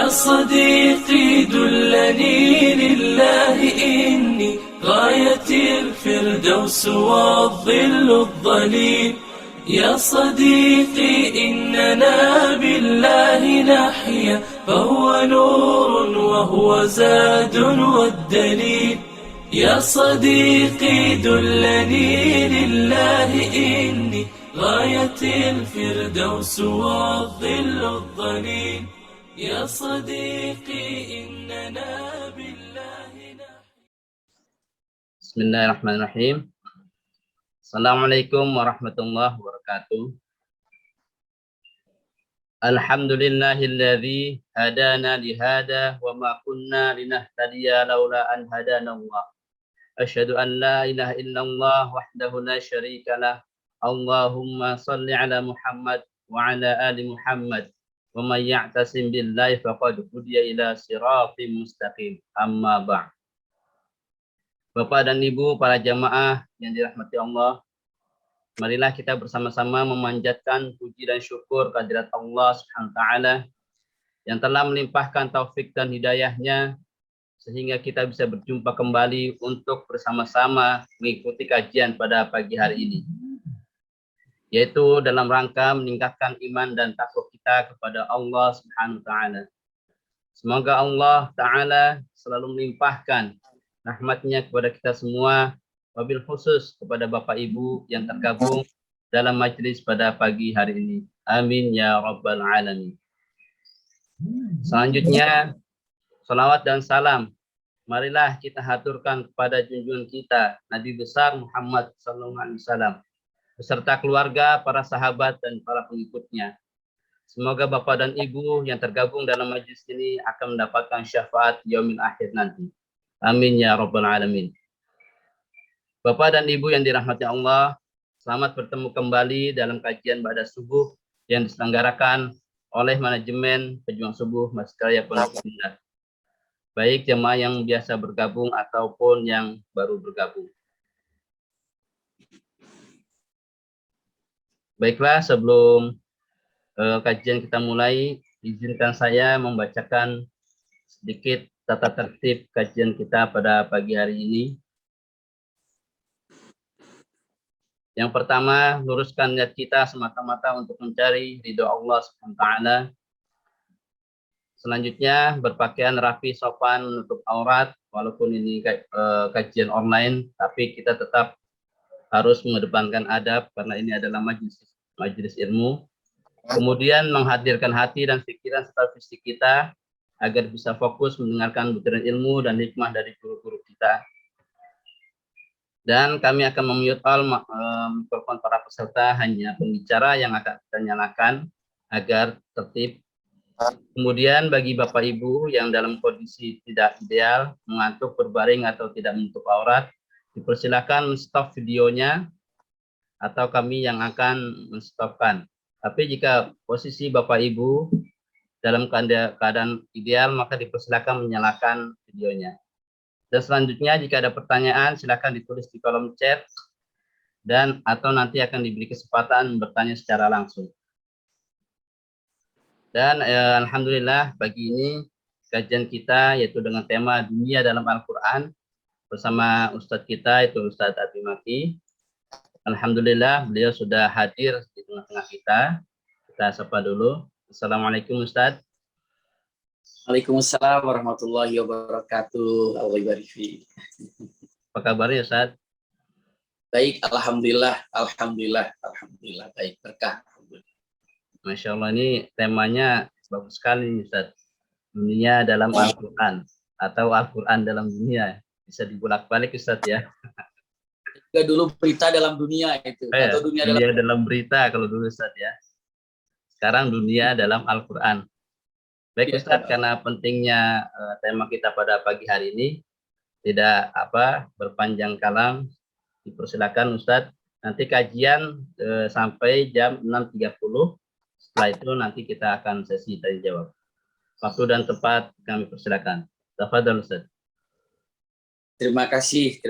يا صديقي دلني لله إني غاية الفردوس والظل الظليل. يا صديقي إننا بالله نحيا فهو نور وهو زاد والدليل. يا صديقي دلني لله إني غاية الفردوس والظل الظليل. يا صديقي إننا بالله بسم الله الرحمن الرحيم. Assalamualaikum warahmatullahi wabarakatuh. Alhamdulillahilladzi hadana lihada wa ma kunna linahtadiya laula an hadana Allah. Asyhadu an la ilaha illallah wahdahu la syarika lah. Allahumma shalli ala Muhammad wa ala ali Muhammad. Wa may ya'tasim billahi faqad hudiya ila siratim mustaqim. Amma ba'd. Bapak dan Ibu para jamaah yang dirahmati Allah, marilah kita bersama-sama memanjatkan puji dan syukur kehadirat Allah Subhanahu wa taala yang telah melimpahkan taufik dan hidayahnya sehingga kita bisa berjumpa kembali untuk bersama-sama mengikuti kajian pada pagi hari ini, yaitu dalam rangka meningkatkan iman dan takwa kita kepada Allah Subhanahu wa taala. Semoga Allah taala selalu melimpahkan rahmatnya kepada kita semua, wabil khusus kepada Bapak Ibu yang tergabung dalam majelis pada pagi hari ini. Amin ya rabbal alamin. Selanjutnya, salawat dan salam marilah kita haturkan kepada junjungan kita Nabi besar Muhammad SAW beserta keluarga, para sahabat dan para pengikutnya. Semoga Bapak dan Ibu yang tergabung dalam majelis ini akan mendapatkan syafaat yaumil akhir nanti. Amin ya rabbal alamin. Bapak dan Ibu yang dirahmati Allah, selamat bertemu kembali dalam kajian Ba'da Subuh yang diselenggarakan oleh manajemen Pejuang Subuh Masjid Raya Pondok Indah. Baik jemaah yang biasa bergabung ataupun yang baru bergabung. Baiklah, sebelum kajian kita mulai, izinkan saya membacakan sedikit tata tertib kajian kita pada pagi hari ini. Yang pertama, luruskan niat kita semata-mata untuk mencari ridho Allah Subhanahu wa taala. Selanjutnya, berpakaian rapi, sopan, menutup aurat, walaupun ini kajian online, tapi kita tetap harus mengedepankan adab karena ini adalah majelis ilmu. Kemudian menghadirkan hati dan pikiran serta fisik kita agar bisa fokus mendengarkan butiran ilmu dan hikmah dari guru-guru kita. Dan kami akan memute all mikrofon para peserta, hanya pembicara yang akan kita nyalakan agar tertib. Kemudian bagi Bapak Ibu yang dalam kondisi tidak ideal, mengantuk, berbaring atau tidak menutup aurat, dipersilakan men-stop videonya atau kami yang akan men-stopkan. Tapi jika posisi Bapak Ibu dalam keadaan ideal, maka dipersilakan menyalakan videonya. Dan selanjutnya jika ada pertanyaan, silakan ditulis di kolom chat dan atau nanti akan diberi kesempatan bertanya secara langsung. Dan alhamdulillah pagi ini kajian kita yaitu dengan tema dunia dalam Al-Quran bersama Ustadz kita yaitu Ustadz Abi Maki. Alhamdulillah beliau sudah hadir di tengah-tengah kita. Kita sapa dulu. Assalamualaikum Ustadz. Waalaikumsalam warahmatullahi wabarakatuh. Apa kabarnya Ustadz? Baik, alhamdulillah, baik, berkah. Masya Allah, ini temanya bagus sekali Ustadz. Dunia dalam Al-Quran atau Al-Quran dalam dunia. Bisa dibulak-balik Ustadz ya. Juga dulu berita dalam dunia itu. Atau dunia dalam berita kalau dulu Ustadz ya. Sekarang dunia dalam Al-Quran. Baik Ustadz, karena pentingnya tema kita pada pagi hari ini, tidak berpanjang kalam, dipersilakan Ustadz. Nanti kajian sampai jam 6.30. Setelah itu nanti kita akan sesi tanya jawab. Waktu dan tempat kami persilakan. Tafadhol Ustadz. Terima kasih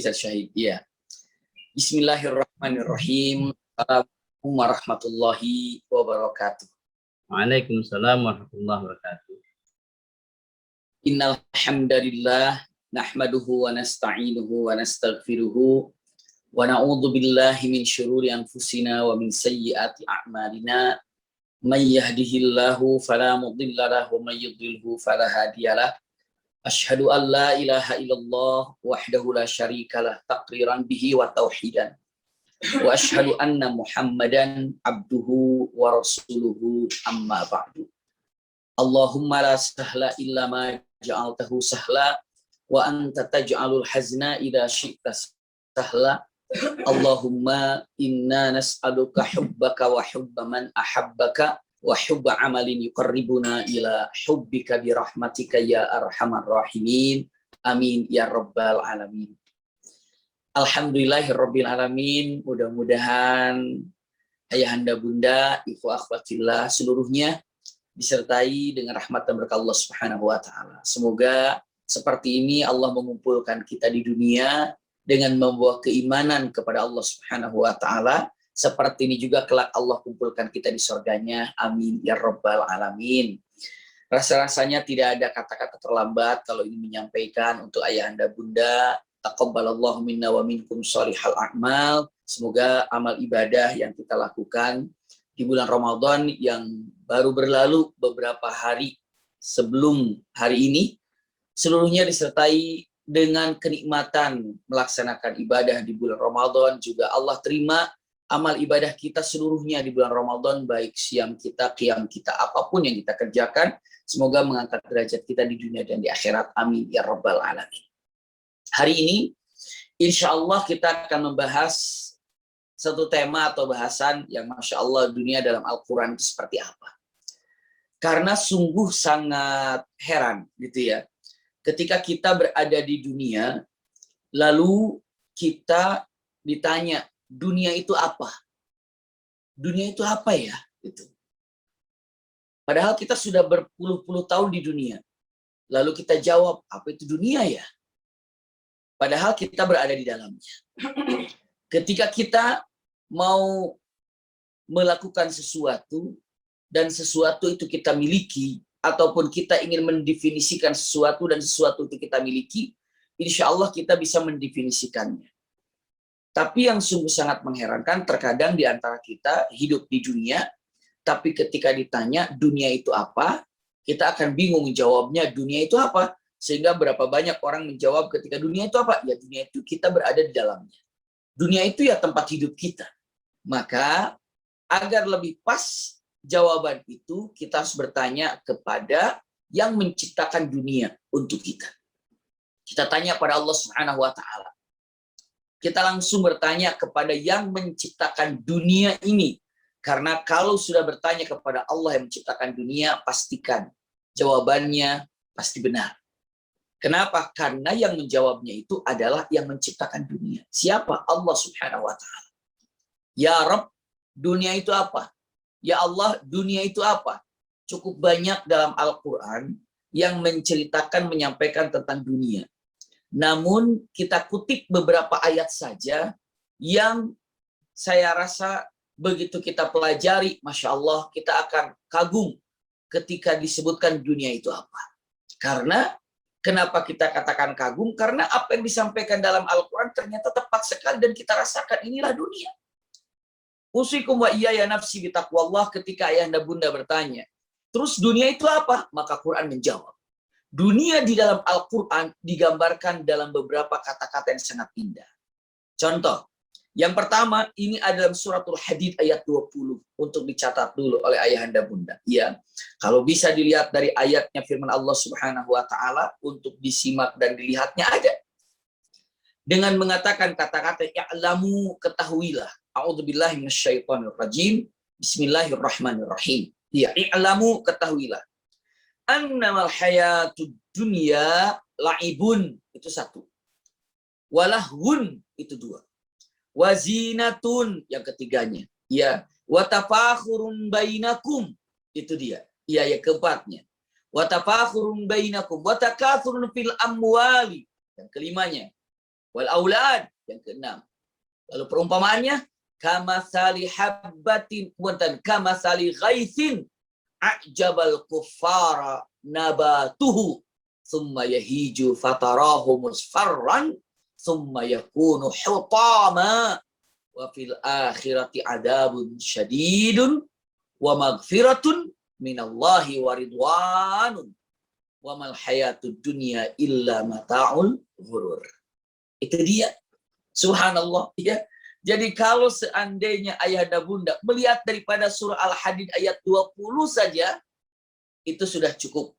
Ustadz Syahid. Ya. Bismillahirrahmanirrahim. Assalamualaikum warahmatullahi wabarakatuh. Waalaikumsalam warahmatullahi wabarakatuh. Innal hamdalillah nahmaduhu wa nasta'inuhu wa nastaghfiruhu wa na'udzu billahi min syururi anfusina wa min sayyiati a'malina. May yahdihillahu fala mudilla lahu wa may yudlilhu fala hadiyalah. Asyhadu an la ilaha illallah wahdahu la syarikalah taqriran bihi wa tauhidan. Wa asyhadu anna Muhammadan abduhu wa rasuluhu amma ba'du. Allahumma la sahla illa ma ja'altahu sahla wa anta taj'alul hazna idza syi'ta sahla. Allahumma inna nas'aluka hubbaka wa hubba man ahabbaka wa hubba amalin yuqarribuna ila hubbika bi rahmatika ya arhamar rahimin. Amin ya rabbal alamin. Alhamdulillahirabbil alamin. Mudah-mudahan ayahanda bunda, ibu akhwatillah seluruhnya disertai dengan rahmat dan berkah Allah Subhanahu wa taala. Semoga seperti ini Allah mengumpulkan kita di dunia dengan membawa keimanan kepada Allah Subhanahu wa taala. Seperti ini juga kelak Allah kumpulkan kita di surganya. Amin ya rabbal alamin. Rasa-rasanya tidak ada kata-kata terlambat kalau ini menyampaikan untuk ayahanda bunda. Taqabbalallahu minna wa minkum shalihal a'mal. Semoga amal ibadah yang kita lakukan di bulan Ramadan yang baru berlalu beberapa hari sebelum hari ini, seluruhnya disertai dengan kenikmatan melaksanakan ibadah di bulan Ramadan. Juga Allah terima amal ibadah kita seluruhnya di bulan Ramadan, baik siam kita, qiyam kita, apapun yang kita kerjakan, semoga mengangkat derajat kita di dunia dan di akhirat. Amin ya rabbal alamin. Hari ini, insya Allah kita akan membahas satu tema atau bahasan yang Masya Allah dunia dalam Al-Quran itu seperti apa. Karena sungguh sangat heran gitu ya. Ketika kita berada di dunia, lalu kita ditanya, dunia itu apa? Dunia itu apa ya? Gitu. Padahal kita sudah berpuluh-puluh tahun di dunia. Lalu kita jawab, apa itu dunia ya? Padahal kita berada di dalamnya. Ketika kita mau melakukan sesuatu dan sesuatu itu kita miliki, ataupun kita ingin mendefinisikan sesuatu dan sesuatu itu kita miliki, insya Allah kita bisa mendefinisikannya. Tapi yang sungguh sangat mengherankan, terkadang di antara kita hidup di dunia, tapi ketika ditanya dunia itu apa, kita akan bingung jawabnya dunia itu apa. Sehingga berapa banyak orang menjawab ketika dunia itu apa? Ya dunia itu kita berada di dalamnya. Dunia itu ya tempat hidup kita. Maka agar lebih pas jawaban itu, kita harus bertanya kepada yang menciptakan dunia untuk kita. Kita tanya pada Allah Subhanahu wa taala. Kita langsung bertanya kepada yang menciptakan dunia ini. Karena kalau sudah bertanya kepada Allah yang menciptakan dunia, pastikan jawabannya pasti benar. Kenapa? Karena yang menjawabnya itu adalah yang menciptakan dunia. Siapa? Allah Subhanahu wa taala. Ya Rabb, dunia itu apa? Ya Allah, dunia itu apa? Cukup banyak dalam Al-Quran yang menceritakan, menyampaikan tentang dunia. Namun kita kutip beberapa ayat saja yang saya rasa begitu kita pelajari, Masya Allah, kita akan kagum ketika disebutkan dunia itu apa. Karena kenapa kita katakan kagum? Karena apa yang disampaikan dalam Al-Quran ternyata tepat sekali dan kita rasakan inilah dunia. Usikum wa iyaya nafsi bitaqwallah. Ketika ayahanda bunda bertanya, terus dunia itu apa? Maka Quran menjawab. Dunia di dalam Al-Quran digambarkan dalam beberapa kata-kata yang sangat indah. Contoh, yang pertama ini adalah suratul Hadid ayat 20 untuk dicatat dulu oleh ayahanda bunda. Ya, kalau bisa dilihat dari ayatnya firman Allah Subhanahu wa taala untuk disimak dan dilihatnya ada. Dengan mengatakan kata-kata i'lamu, ketahuilah. A'udzubillahi minasyaitonirrajim. Bismillahirrahmanirrahim. Ya, i'lamu, ketahuilah. Annamal hayatud dunya la'ibun, itu satu. Walahun, itu dua. Wazinatun, yang ketiganya. Ya, watafakhurun bainakum, itu dia. Ya, yang keempatnya. Watafakhurun bainakum, watakathurun fil amwali, yang kelimanya. Wal aulad, yang keenam. Lalu perumpamaannya, kamathali habbatin, kamathali ghaithin a'jabal kuffara nabatuhu thumma yahiju fatarahu musfarran, thumma yakunu hutama, wa fil akhirati adabun syadidun, wa maghfiratun minallahi wa ridwanun, wa mal hayatud dunya illa mata'ul ghurur. Itu dia. Subhanallah, ya. Jadi kalau seandainya ayahanda bunda melihat daripada surah Al-Hadid ayat 20 saja, itu sudah cukup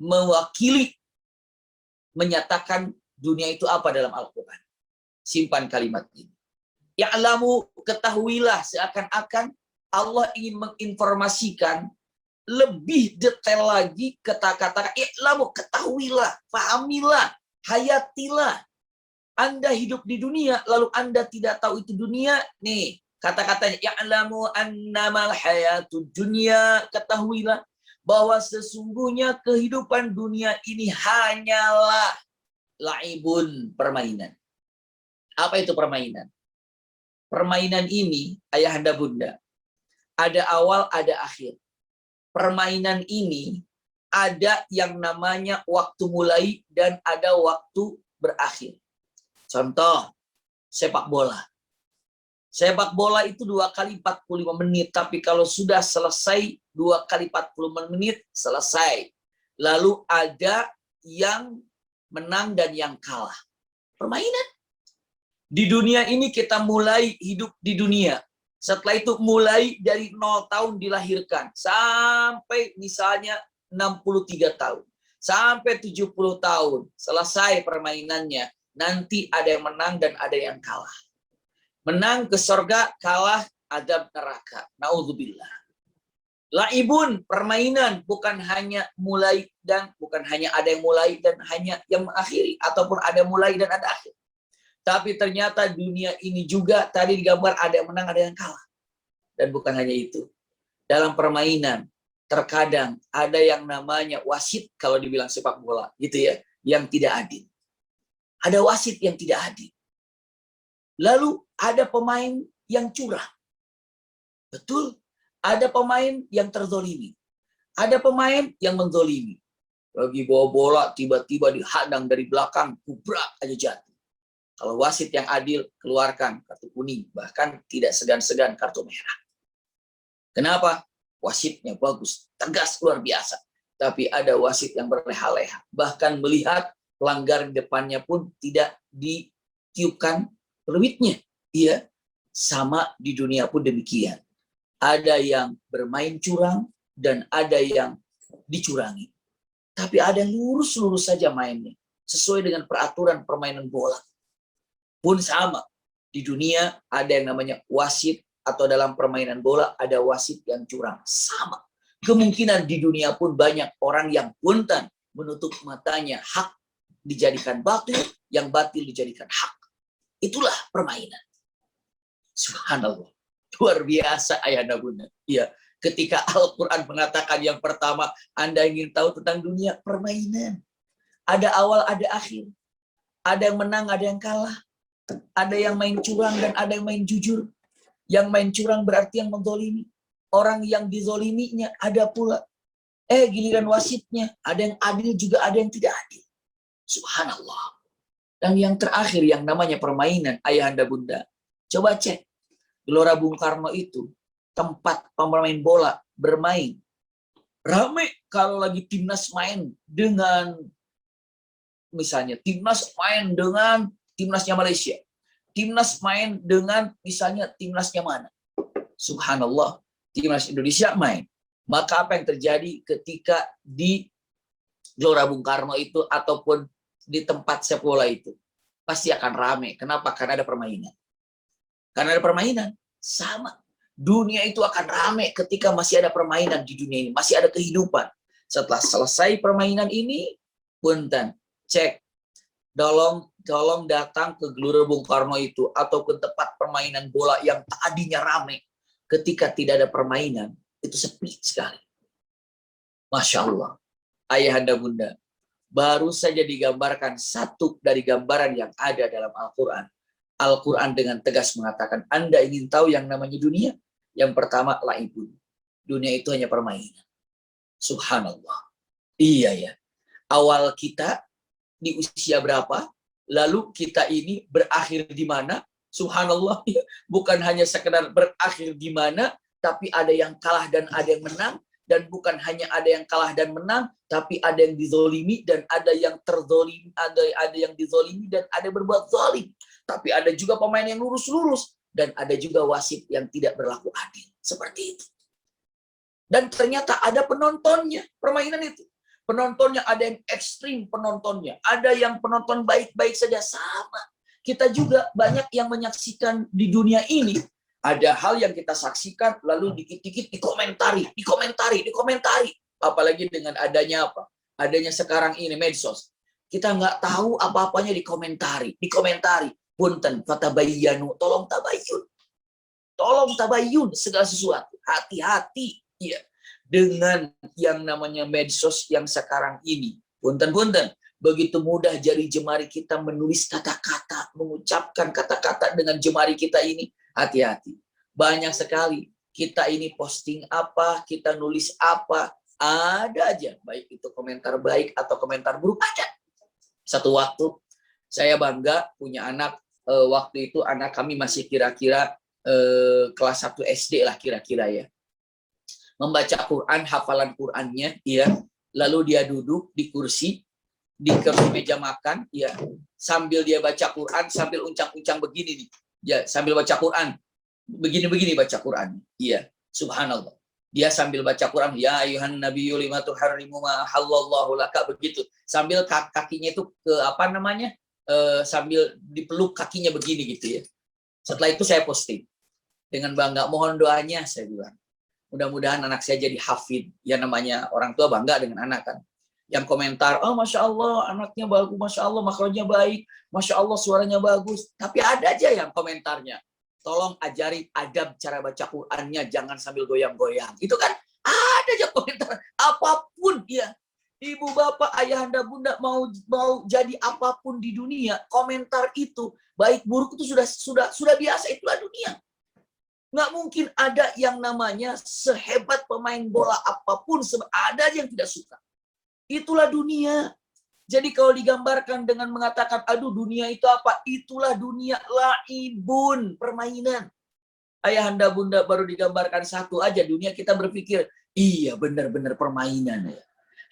mewakili, menyatakan dunia itu apa dalam Al-Quran. Simpan kalimat ini. Ya'lamu, ketahuilah, seakan-akan Allah ingin menginformasikan lebih detail lagi, kata-kata i'lamu, ketahuilah, pahamilah, hayatilah. Anda hidup di dunia, lalu Anda tidak tahu itu dunia. Nih, kata-katanya, ya'lamu annamal hayatud dunya, ketahuilah bahwa sesungguhnya kehidupan dunia ini hanyalah laibun, permainan. Apa itu permainan? Permainan ini, ayahanda bunda, ada awal, ada akhir. Permainan ini ada yang namanya waktu mulai dan ada waktu berakhir. Contoh, sepak bola. Sepak bola itu 2 kali 45 menit, tapi kalau sudah selesai 2 kali 45 menit, selesai. Lalu ada yang menang dan yang kalah. Permainan. Di dunia ini kita mulai hidup di dunia. Setelah itu mulai dari 0 tahun dilahirkan. Sampai misalnya 63 tahun. Sampai 70 tahun. Selesai permainannya. Nanti ada yang menang dan ada yang kalah. Menang ke surga, kalah azab neraka. Naudzubillah. Laibun, permainan, bukan hanya mulai dan bukan hanya ada yang mulai dan hanya yang mengakhiri, ataupun ada mulai dan ada akhir. Tapi ternyata dunia ini juga tadi digambar ada yang menang, ada yang kalah. Dan bukan hanya itu. Dalam permainan terkadang ada yang namanya wasit kalau dibilang sepak bola, gitu ya, yang tidak adil. Ada wasit yang tidak adil. Lalu ada pemain yang curang. Betul. Ada pemain yang terzolimi. Ada pemain yang menzolimi. Lagi bawa bola, tiba-tiba dihadang dari belakang, kubrak aja jatuh. Kalau wasit yang adil, keluarkan kartu kuning. Bahkan tidak segan-segan kartu merah. Kenapa? Wasitnya bagus, tegas, luar biasa. Tapi ada wasit yang berleha-leha. Bahkan melihat pelanggar di depannya pun tidak ditiupkan peluitnya. Iya, sama di dunia pun demikian. Ada yang bermain curang dan ada yang dicurangi. Tapi ada yang lurus-lurus saja mainnya. Sesuai dengan peraturan permainan bola. Pun sama. Di dunia ada yang namanya wasit atau dalam permainan bola ada wasit yang curang. Sama. Kemungkinan di dunia pun banyak orang yang punten menutup matanya, hak dijadikan batil, yang batil dijadikan hak. Itulah permainan. Subhanallah. Luar biasa ayahanda bunda. Iya, ketika Al-Quran mengatakan yang pertama, Anda ingin tahu tentang dunia, permainan. Ada awal, ada akhir. Ada yang menang, ada yang kalah. Ada yang main curang dan ada yang main jujur. Yang main curang berarti yang menzolimi. Orang yang dizoliminya ada pula. Giliran wasitnya, ada yang adil juga ada yang tidak adil. Subhanallah. Dan yang terakhir yang namanya permainan, ayahanda bunda. Coba cek. Gelora Bung Karno itu tempat pemain bola bermain. Rame kalau lagi timnas main dengan, misalnya timnas main dengan timnasnya Malaysia. Timnas main dengan misalnya timnasnya mana. Subhanallah. Timnas Indonesia main. Maka apa yang terjadi ketika di Gelora Bung Karno itu ataupun di tempat sepak bola itu? Pasti akan rame. Kenapa? Karena ada permainan. Karena ada permainan. Sama. Dunia itu akan rame ketika masih ada permainan di dunia ini. Masih ada kehidupan. Setelah selesai permainan ini, punten, cek. Tolong datang ke Gelora Bung Karno itu atau ke tempat permainan bola yang tadinya rame. Ketika tidak ada permainan, itu sepi sekali. Masya Allah. Ayahanda bunda. Baru saja digambarkan satu dari gambaran yang ada dalam Al-Quran. Al-Quran dengan tegas mengatakan, Anda ingin tahu yang namanya dunia? Yang pertama, laibun. Dunia itu hanya permainan. Subhanallah. Iya ya. awal kita di usia berapa, lalu kita ini berakhir di mana. Subhanallah, bukan hanya sekedar berakhir di mana, tapi ada yang kalah dan ada yang menang. Dan bukan hanya ada yang kalah dan menang, tapi ada yang dizolimi dan ada yang terzolimi, ada yang dizolimi dan ada yang berbuat zalim. Tapi ada juga pemain yang lurus-lurus dan ada juga wasit yang tidak berlaku adil. Seperti itu. Dan ternyata ada penontonnya, permainan itu. Penontonnya ada yang ekstrim penontonnya, ada yang penonton baik-baik saja, sama. Kita juga banyak yang menyaksikan di dunia ini. Ada hal yang kita saksikan, lalu dikit-dikit dikomentari. Apalagi dengan adanya apa? Adanya sekarang ini medsos. Kita nggak tahu apa-apanya dikomentari. Punten, fatabayyanu, tolong tabayyun segala sesuatu. Hati-hati ya dengan yang namanya medsos yang sekarang ini. Punten. Begitu mudah jari jemari kita menulis kata-kata, mengucapkan kata-kata dengan jemari kita ini. Hati-hati. Banyak sekali kita ini posting apa, kita nulis apa, ada aja. Baik itu komentar baik atau komentar buruk, ada. Satu waktu saya bangga punya anak. Waktu itu anak kami masih kira-kira kelas 1 SD lah kira-kira ya. Membaca Quran, hafalan Qurannya, ya. Lalu dia duduk di kursi meja makan, ya. Sambil dia baca Quran, sambil uncang-uncang begini nih. Ya, sambil baca Quran. Begini-begini baca Quran. Iya, subhanallah. Dia sambil baca Quran, ya ayuhan nabiyyu lima tuharrimu ma halallahu laka, begitu. Sambil kakinya itu ke apa namanya? Sambil dipeluk kakinya begini gitu ya. Setelah itu saya posting. Dengan bangga, mohon doanya, saya bilang. Mudah-mudahan anak saya jadi hafid. Ya namanya orang tua bangga dengan anak kan. Yang komentar, oh Masya Allah anaknya bagus, Masya Allah makronya baik, Masya Allah suaranya bagus. Tapi ada aja yang komentarnya, tolong ajari adab cara baca Qur'annya, jangan sambil goyang-goyang. Itu kan ada aja komentar, apapun ya. Ibu bapak, ayahanda bunda mau jadi apapun di dunia, komentar itu baik buruk itu sudah biasa, itulah dunia. Nggak mungkin ada yang namanya sehebat pemain bola apapun, ada aja yang tidak suka. Itulah dunia. Jadi kalau digambarkan dengan mengatakan, aduh dunia itu apa? Itulah dunia, laibun, permainan. Ayahanda bunda baru digambarkan satu aja, dunia kita berpikir, iya benar-benar permainan.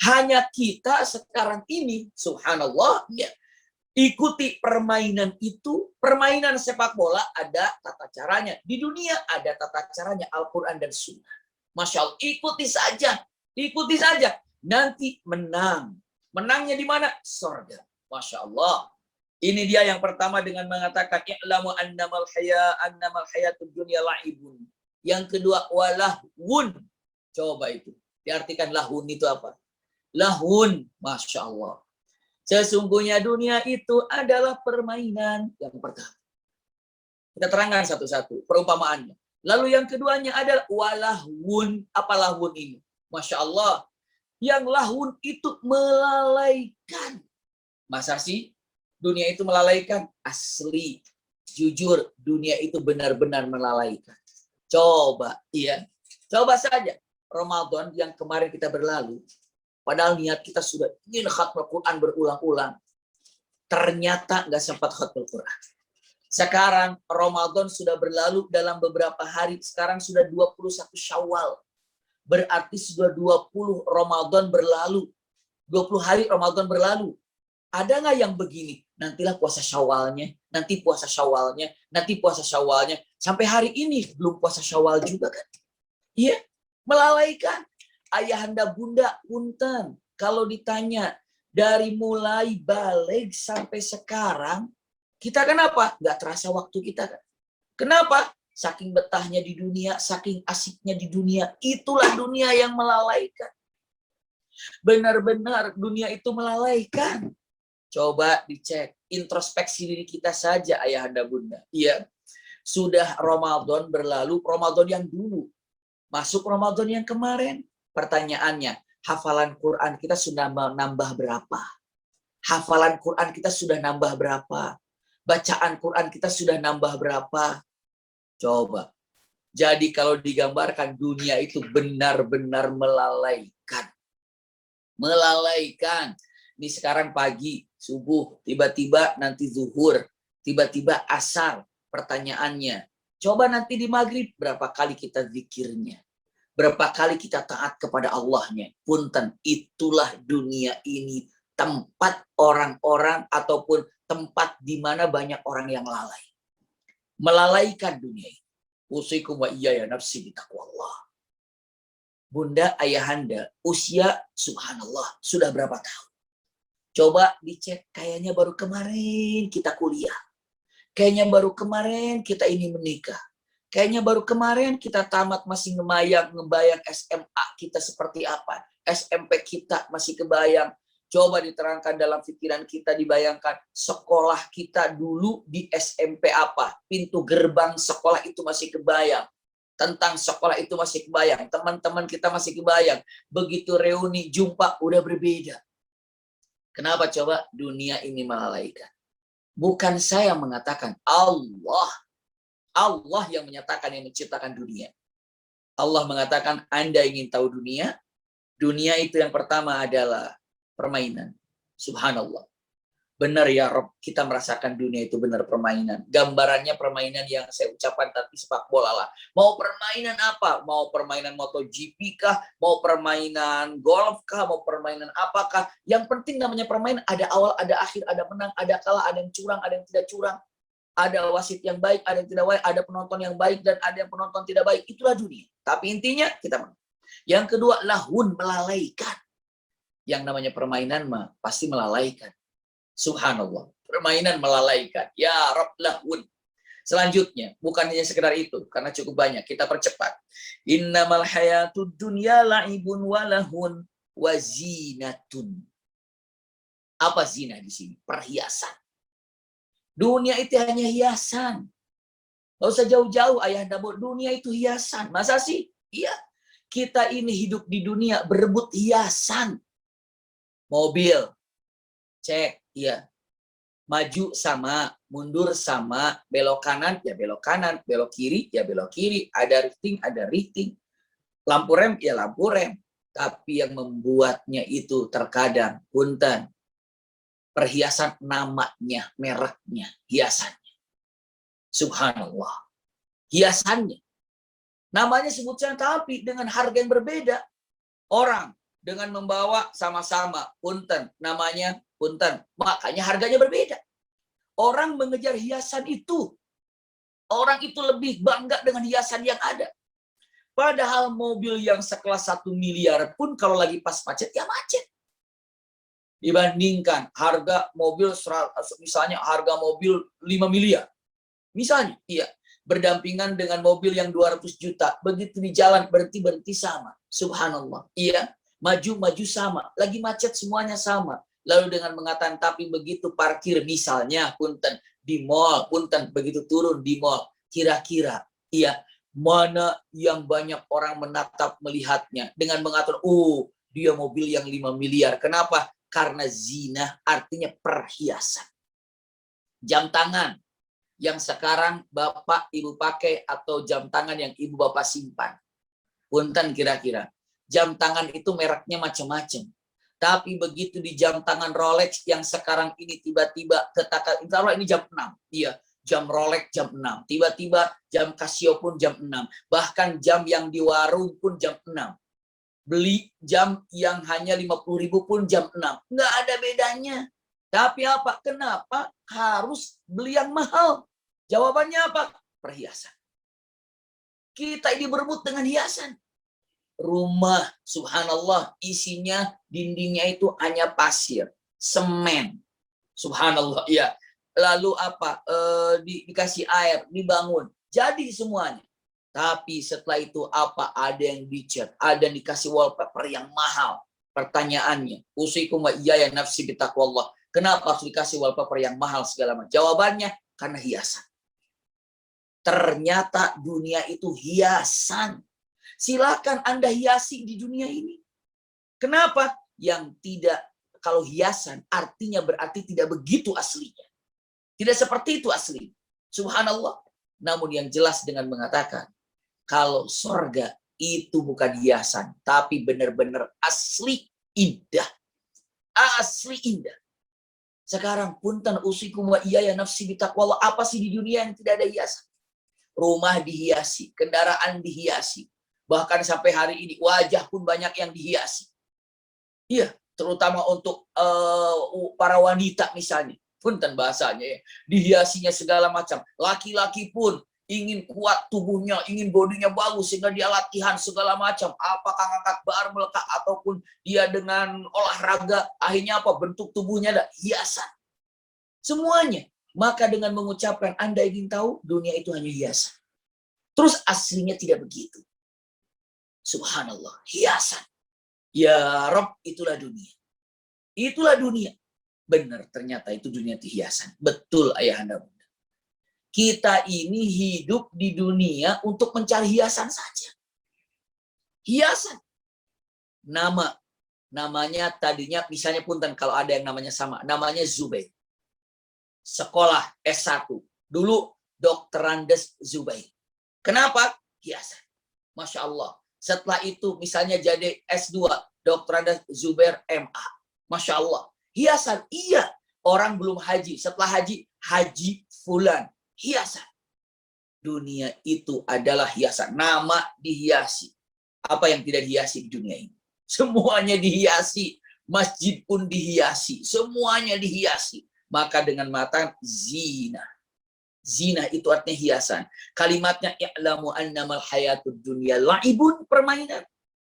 Hanya kita sekarang ini, subhanallah, ya, ikuti permainan itu. Permainan sepak bola ada tata caranya. Di dunia ada tata caranya, Al-Quran dan Sunnah. Masya Allah, ikuti saja. Nanti menang. Menangnya di mana? Surga. Masya Allah. Ini dia yang pertama dengan mengatakan i'lamu annamal hayatud dunya la'ibun. Yang kedua walahun. Coba itu. Diartikan lahun itu apa? Lahun. Masya Allah. Sesungguhnya dunia itu adalah permainan. Yang pertama. Kita terangkan satu-satu perumpamaannya. Lalu yang keduanya adalah walahun. Apa lahun ini? Masya Allah. Yang lahun itu melalaikan. Masa sih dunia itu melalaikan? Asli. Jujur, dunia itu benar-benar melalaikan. Coba, iya. Coba saja. Ramadan yang kemarin kita berlalu, padahal niat kita sudah ingin khatmul Quran berulang-ulang. Ternyata nggak sempat khatmul Quran. Sekarang Ramadan sudah berlalu dalam beberapa hari. Sekarang sudah 21 Syawal. Berarti sudah 20 Ramadan berlalu. 20 hari Ramadan berlalu. Ada nggak yang begini? Nantilah puasa Syawalnya, nanti puasa Syawalnya, nanti puasa Syawalnya. Sampai hari ini belum puasa Syawal juga kan? Iya, melalaikan. Ayahanda bunda, punten. Kalau ditanya dari mulai balik sampai sekarang, kita kenapa? Nggak terasa waktu kita kan? Kenapa? Saking betahnya di dunia, saking asiknya di dunia. Itulah dunia yang melalaikan. Benar-benar dunia itu melalaikan. Coba dicek, introspeksi diri kita saja, ayahanda bunda. Iya, sudah Ramadan berlalu, Ramadan yang dulu. Masuk Ramadan yang kemarin. Pertanyaannya, hafalan Quran kita sudah nambah berapa? Hafalan Quran kita sudah nambah berapa? Bacaan Quran kita sudah nambah berapa? Coba. Jadi kalau digambarkan dunia itu benar-benar melalaikan. Melalaikan. Ini sekarang pagi, subuh, tiba-tiba nanti zuhur, tiba-tiba asar. Pertanyaannya, coba nanti di maghrib berapa kali kita zikirnya? Berapa kali kita taat kepada Allahnya? Punten, itulah dunia ini, tempat orang-orang ataupun tempat di mana banyak orang yang lalai. Melalaikan dunia ini. Usikum wa iyaya nafsi bitaqwallah. Bunda, ayahanda, usia subhanallah sudah berapa tahun? Coba dicek, kayaknya baru kemarin kita kuliah. Kayaknya baru kemarin kita ini menikah. Kayaknya baru kemarin kita tamat masih ngebayang SMA kita seperti apa. SMP kita masih kebayang. Coba diterangkan dalam pikiran kita, dibayangkan sekolah kita dulu di SMP apa. Pintu gerbang sekolah itu masih kebayang. Tentang sekolah itu masih kebayang. Teman-teman kita masih kebayang. Begitu reuni, jumpa, udah berbeda. Kenapa coba? Dunia ini melalaikan. Bukan saya mengatakan, Allah. Allah yang menyatakan, yang menciptakan dunia. Allah mengatakan, Anda ingin tahu dunia? Dunia itu yang pertama adalah permainan. Subhanallah. Benar ya Rob, kita merasakan dunia itu benar permainan. Gambarannya permainan yang saya ucapkan tapi sepak bola lah. Mau permainan apa? Mau permainan MotoGP kah? Mau permainan golf kah? Mau permainan apakah? Yang penting namanya permainan, ada awal, ada akhir, ada menang, ada kalah, ada yang curang, ada yang tidak curang. Ada wasit yang baik, ada yang tidak baik, ada penonton yang baik, dan ada yang penonton tidak baik. Itulah dunia. Tapi intinya kita menang. Yang kedua, lahun, melalaikan. Yang namanya permainan mah pasti melalaikan. Subhanallah. Permainan melalaikan. Ya Rabb lahun. Selanjutnya, bukan hanya sekedar itu, karena cukup banyak. Kita percepat. Innamal hayatud dunya la'ibun walahun wa zinatun. Apa zina di sini? Perhiasan. Dunia itu hanya hiasan. Gak usah jauh-jauh ayahanda, dunia itu hiasan. Masa sih? Iya. Kita ini hidup di dunia berebut hiasan. Mobil. Cek. Iya. Maju sama, mundur sama, belok kanan, ya belok kanan, belok kiri, ya belok kiri. Ada rifting. Lampu rem, ya lampu rem. Tapi yang membuatnya itu terkadang, punten, perhiasan namanya, mereknya, hiasannya. Subhanallah. Hiasannya. Namanya sebutnya tapi dengan harga yang berbeda. Orang dengan membawa sama-sama, punten, namanya punten. Makanya harganya berbeda. Orang mengejar hiasan itu. Orang itu lebih bangga dengan hiasan yang ada. Padahal mobil yang sekelas 1 miliar pun kalau lagi pas macet, ya macet. Dibandingkan harga mobil, misalnya harga mobil 5 miliar. Misalnya, iya. Berdampingan dengan mobil yang 200 juta. Begitu di jalan, berhenti sama. Subhanallah. Iya. Maju sama. Lagi macet semuanya sama. Lalu dengan mengatakan, tapi begitu parkir misalnya, punten, di mall, punten, begitu turun di mall. Kira-kira, iya, mana yang banyak orang menatap melihatnya. Dengan mengatakan, dia mobil yang 5 miliar. Kenapa? Karena zina artinya perhiasan. Jam tangan yang sekarang bapak ibu pakai atau jam tangan yang ibu bapak simpan. Punten kira-kira. Jam tangan itu mereknya macam-macam. Tapi begitu di jam tangan Rolex yang sekarang ini tiba-tiba katakan, insya Allah ini jam 6. Iya, jam Rolex jam 6. Tiba-tiba jam Casio pun jam 6. Bahkan jam yang di warung pun jam 6. Beli jam yang hanya 50.000 pun jam 6. Nggak ada bedanya. Tapi apa? Kenapa harus beli yang mahal? Jawabannya apa? Perhiasan. Kita ini berebut dengan hiasan. Rumah, subhanallah, isinya dindingnya itu hanya pasir, semen. Subhanallah, ya. Lalu apa? Dikasih air, dibangun. Jadi semuanya. Tapi setelah itu apa? Ada yang dicat, ada yang dikasih wallpaper yang mahal. Pertanyaannya, usikum wa iyaya nafsi bitaqwallah. Kenapa harus dikasih wallpaper yang mahal segala macam? Jawabannya, karena hiasan. Ternyata dunia itu hiasan. Silakan Anda hiasi di dunia ini. Kenapa? Yang tidak, kalau hiasan artinya berarti tidak begitu aslinya. Tidak seperti itu asli. Subhanallah. Namun yang jelas dengan mengatakan, kalau surga itu bukan hiasan, tapi benar-benar asli, indah. Asli indah. Sekarang punten usikum wa iyaya nafsi bitaqwallah. Apa sih di dunia yang tidak ada hiasan? Rumah dihiasi, kendaraan dihiasi. Bahkan sampai hari ini wajah pun banyak yang dihiasi. Iya, terutama untuk para wanita misalnya. Punten bahasanya ya. Dihiasinya segala macam. Laki-laki pun ingin kuat tubuhnya, ingin bodinya bagus sehingga dia latihan segala macam. Apakah ngangkat bar melekat ataupun dia dengan olahraga, akhirnya apa? Bentuk tubuhnya ada hiasan. Semuanya. Maka dengan mengucapkan Anda ingin tahu dunia itu hanya hiasan. Terus aslinya tidak begitu. Subhanallah, hiasan. Ya Rob, itulah dunia. Itulah dunia. Benar, ternyata itu dunia itu hiasan. Betul ayahanda bunda. Kita ini hidup di dunia untuk mencari hiasan saja. Hiasan. Namanya tadinya, misalnya punten kalau ada yang namanya sama. Namanya Zubair. Sekolah S1. Dulu Dr. Andes Zubair. Kenapa? Hiasan. Masya Allah. Setelah itu misalnya jadi S2. Dr. Andes Zubair MA. Masya Allah. Hiasan. Iya. Orang belum haji. Setelah haji, haji fulan. Hiasan. Dunia itu adalah hiasan. Nama dihiasi. Apa yang tidak dihiasi di dunia ini? Semuanya dihiasi. Masjid pun dihiasi. Semuanya dihiasi. Maka dengan mata zina. Zina itu artinya hiasan. Kalimatnya i'lamu annamal hayatud dunya la'ibun, permainan.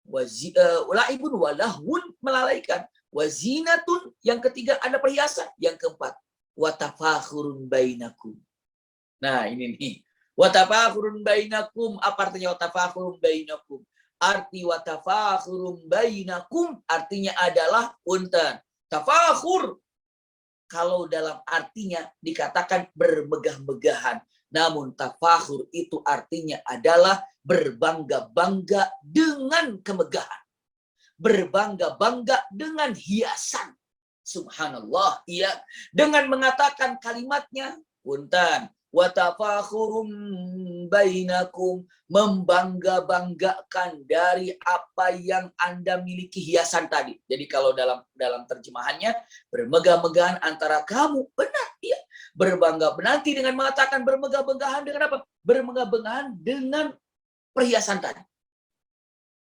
La'ibun walahun, melalaikan. Wazinatun, yang ketiga ada perhiasan. Yang keempat, watafakhurun bainakum. Nah ini nih. Watafakhurun bainakum. Apa artinya watafakhurun bainakum? Arti watafakhurun bainakum artinya adalah punten. Tafakhur. Kalau dalam artinya dikatakan bermegah-megahan. Namun tafakhur itu artinya adalah berbangga-bangga dengan kemegahan. Berbangga-bangga dengan hiasan. Subhanallah. Iya. Dengan mengatakan kalimatnya. Punten. Watafakhurum bainakum, membangga-banggakan dari apa yang Anda miliki hiasan tadi. Jadi kalau dalam terjemahannya bermegah-megahan antara kamu, benar ya. Berbangga nanti dengan mengatakan bermegah-megahan dengan apa? Bermegah-megahan dengan perhiasan tadi.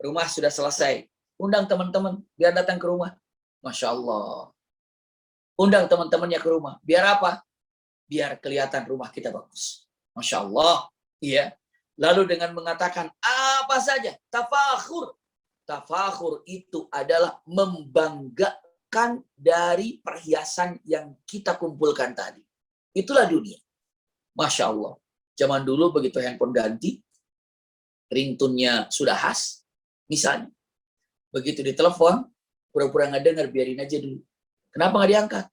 Rumah sudah selesai. Undang teman-teman biar datang ke rumah. Masya Allah. Undang teman-temannya ke rumah. Biar apa? Biar kelihatan rumah kita bagus. Masya Allah. Iya. Lalu dengan mengatakan apa saja. Tafakhur. Tafakhur itu adalah membanggakan dari perhiasan yang kita kumpulkan tadi. Itulah dunia. Masya Allah. Zaman dulu begitu handphone ganti. Ringtone-nya sudah khas. Misalnya. Begitu ditelepon. Pura-pura nggak dengar. Biarin aja dulu. Kenapa nggak diangkat?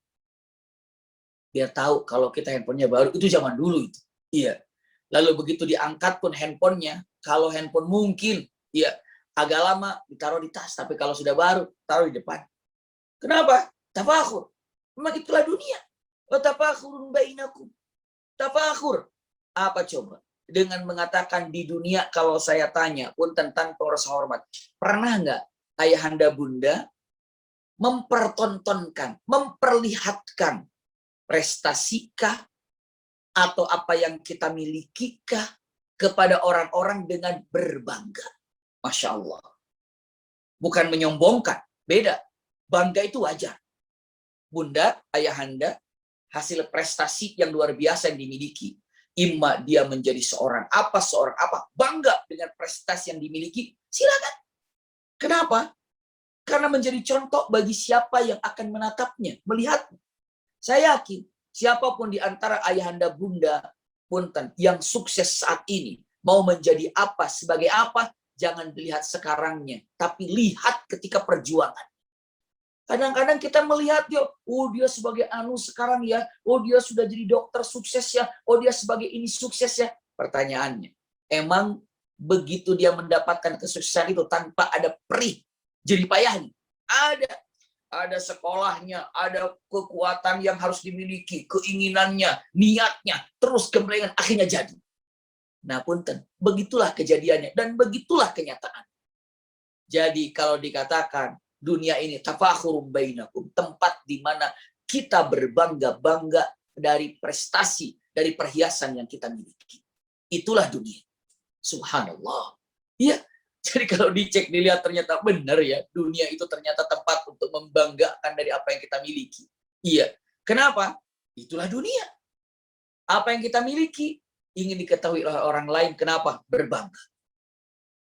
Biar tahu kalau kita handphonenya baru, itu zaman dulu itu. Iya. Lalu begitu diangkat pun handphonenya, kalau handphone mungkin, iya, agak lama ditaruh di tas, tapi kalau sudah baru, taruh di depan. Kenapa? Tafakhur. Memang itulah dunia. Tafakhurun bainakum. Tafakhur. Apa coba? Dengan mengatakan di dunia, kalau saya tanya pun tentang rasa hormat, pernah nggak ayahanda bunda mempertontonkan, memperlihatkan prestasikah atau apa yang kita milikikah kepada orang-orang dengan berbangga? Masya Allah. Bukan menyombongkan. Beda. Bangga itu wajar. Bunda, ayahanda, hasil prestasi yang luar biasa yang dimiliki. Imma dia menjadi seorang apa, bangga dengan prestasi yang dimiliki, silakan. Kenapa? Karena menjadi contoh bagi siapa yang akan menatapnya, melihatnya. Saya yakin siapapun di antara ayahanda bunda punten yang sukses saat ini mau menjadi apa sebagai apa, jangan dilihat sekarangnya, tapi lihat ketika perjuangan. Kadang-kadang kita melihat dia, oh dia sebagai sekarang ya, oh dia sudah jadi dokter sukses ya, oh dia sebagai ini sukses ya. Pertanyaannya, emang begitu dia mendapatkan kesuksesan itu tanpa ada perih jerih payahnya? Ada sekolahnya, ada kekuatan yang harus dimiliki, keinginannya, niatnya, terus gemblengan akhirnya jadi. Nah punten, begitulah kejadiannya dan begitulah kenyataan. Jadi kalau dikatakan Dunia ini tafakhurum bainakum, tempat di mana kita berbangga-bangga dari prestasi, dari perhiasan yang kita miliki. Itulah dunia. Subhanallah. Iya. Jadi kalau dicek, dilihat ternyata benar ya, dunia itu ternyata tempat untuk membanggakan dari apa yang kita miliki. Iya. Kenapa? Itulah dunia. Apa yang kita miliki ingin diketahui oleh orang lain. Kenapa? Berbangga.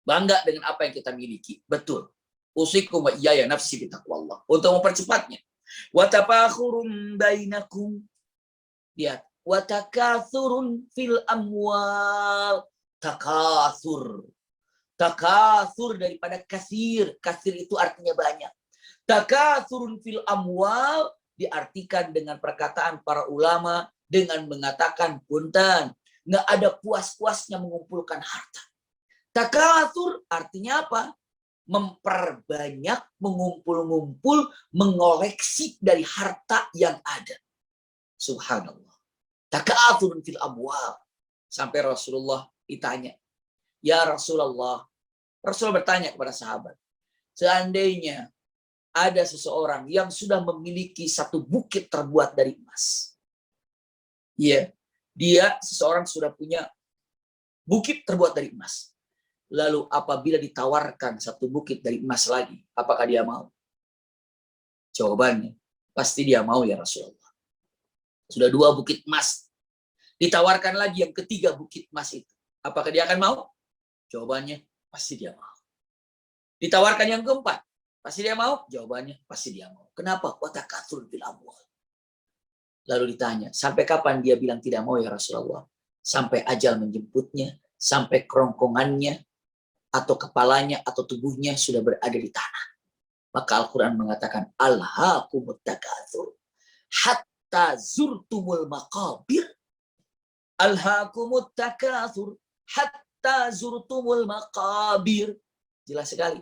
Bangga dengan apa yang kita miliki. Betul. Usikum wa iyaya nafsi bitaqwallah. Untuk mempercepatnya. Wa tafakhurum bainakum. Lihat. Wa takathurun fil amwal. Takathur. Takathur daripada kasir. Kasir itu artinya banyak. Takathurun fil amwal diartikan dengan perkataan para ulama dengan mengatakan punten, nggak ada puas-puasnya mengumpulkan harta. Takathur artinya apa? Memperbanyak, mengumpul-ngumpul, mengoleksi dari harta yang ada. Subhanallah. Takathurun fil amwal. Sampai Rasulullah ditanya, ya Rasulullah, Rasul bertanya kepada sahabat, seandainya ada seseorang yang sudah memiliki satu bukit terbuat dari emas. Ya, dia seseorang sudah punya bukit terbuat dari emas. Lalu apabila ditawarkan satu bukit dari emas lagi, apakah dia mau? Jawabannya, pasti dia mau ya Rasulullah. Sudah 2 bukit emas. Ditawarkan lagi yang ketiga bukit emas itu. Apakah dia akan mau? Jawabannya, pasti dia mau. Ditawarkan yang keempat, pasti dia mau? Jawabannya, pasti dia mau. Kenapa? Watakatsur fil amwal. Lalu ditanya, sampai kapan dia bilang tidak mau ya Rasulullah? Sampai ajal menjemputnya, sampai kerongkongannya, atau kepalanya, atau tubuhnya sudah berada di tanah. Maka Al-Quran mengatakan, Alhaakumut takatsur, hatta zurtumul maqabir. Alhaakumut takatsur, hatta zurtumul maqabir. Jelas sekali.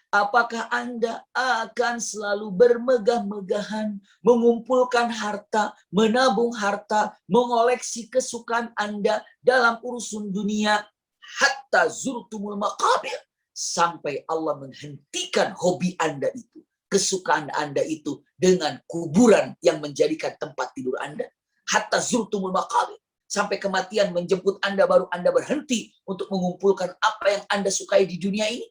Apakah Anda akan selalu bermegah-megahan, mengumpulkan harta, menabung harta, mengoleksi kesukaan Anda dalam urusan dunia, hatta zurtumul maqabir, sampai Allah menghentikan hobi Anda itu, kesukaan Anda itu dengan kuburan yang menjadikan tempat tidur Anda. Hatta zurtumul maqabir. Sampai kematian menjemput Anda, baru Anda berhenti untuk mengumpulkan apa yang Anda sukai di dunia ini.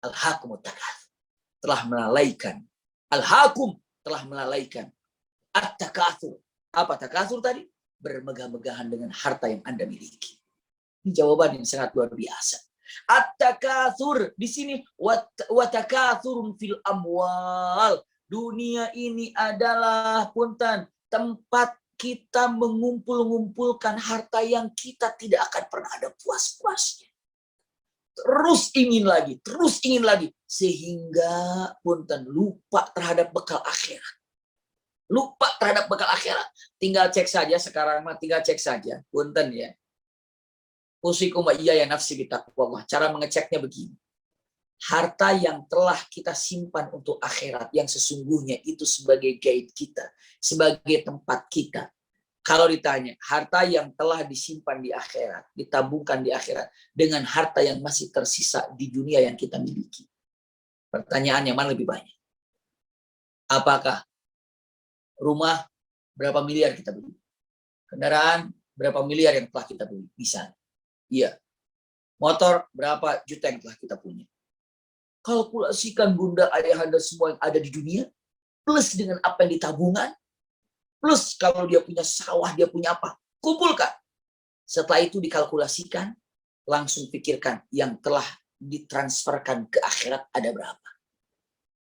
Al-hakumut takatsur. Telah melalaikan. Al-hakum telah melalaikan. At-takatsur. Apa takatsur tadi? Bermegah-megahan dengan harta yang Anda miliki. Ini jawaban yang sangat luar biasa. At-takatsur. Di sini. Watakatsurun fil amwal. Dunia ini adalah punten, tempat kita mengumpul-ngumpulkan harta yang kita tidak akan pernah ada puas-puasnya. Terus ingin lagi. Sehingga punten lupa terhadap bekal akhirat. Tinggal cek saja sekarang, tinggal cek saja. Punten ya. Usikum wa iyaya nafsi bitaqwallah. Cara mengeceknya begini. Harta yang telah kita simpan untuk akhirat, yang sesungguhnya itu sebagai guide kita, sebagai tempat kita. Kalau ditanya, harta yang telah disimpan di akhirat, ditabungkan di akhirat, dengan harta yang masih tersisa di dunia yang kita miliki. Pertanyaannya, mana lebih banyak? Apakah rumah berapa miliar kita beli? Kendaraan berapa miliar yang telah kita beli? Bisa. Iya. Motor berapa juta yang telah kita punya? Kalkulasikan bunda, ayahanda semua yang ada di dunia, plus dengan apa yang ditabungan, plus kalau dia punya sawah, dia punya apa, kumpulkan. Setelah itu dikalkulasikan, langsung pikirkan yang telah ditransferkan ke akhirat ada berapa.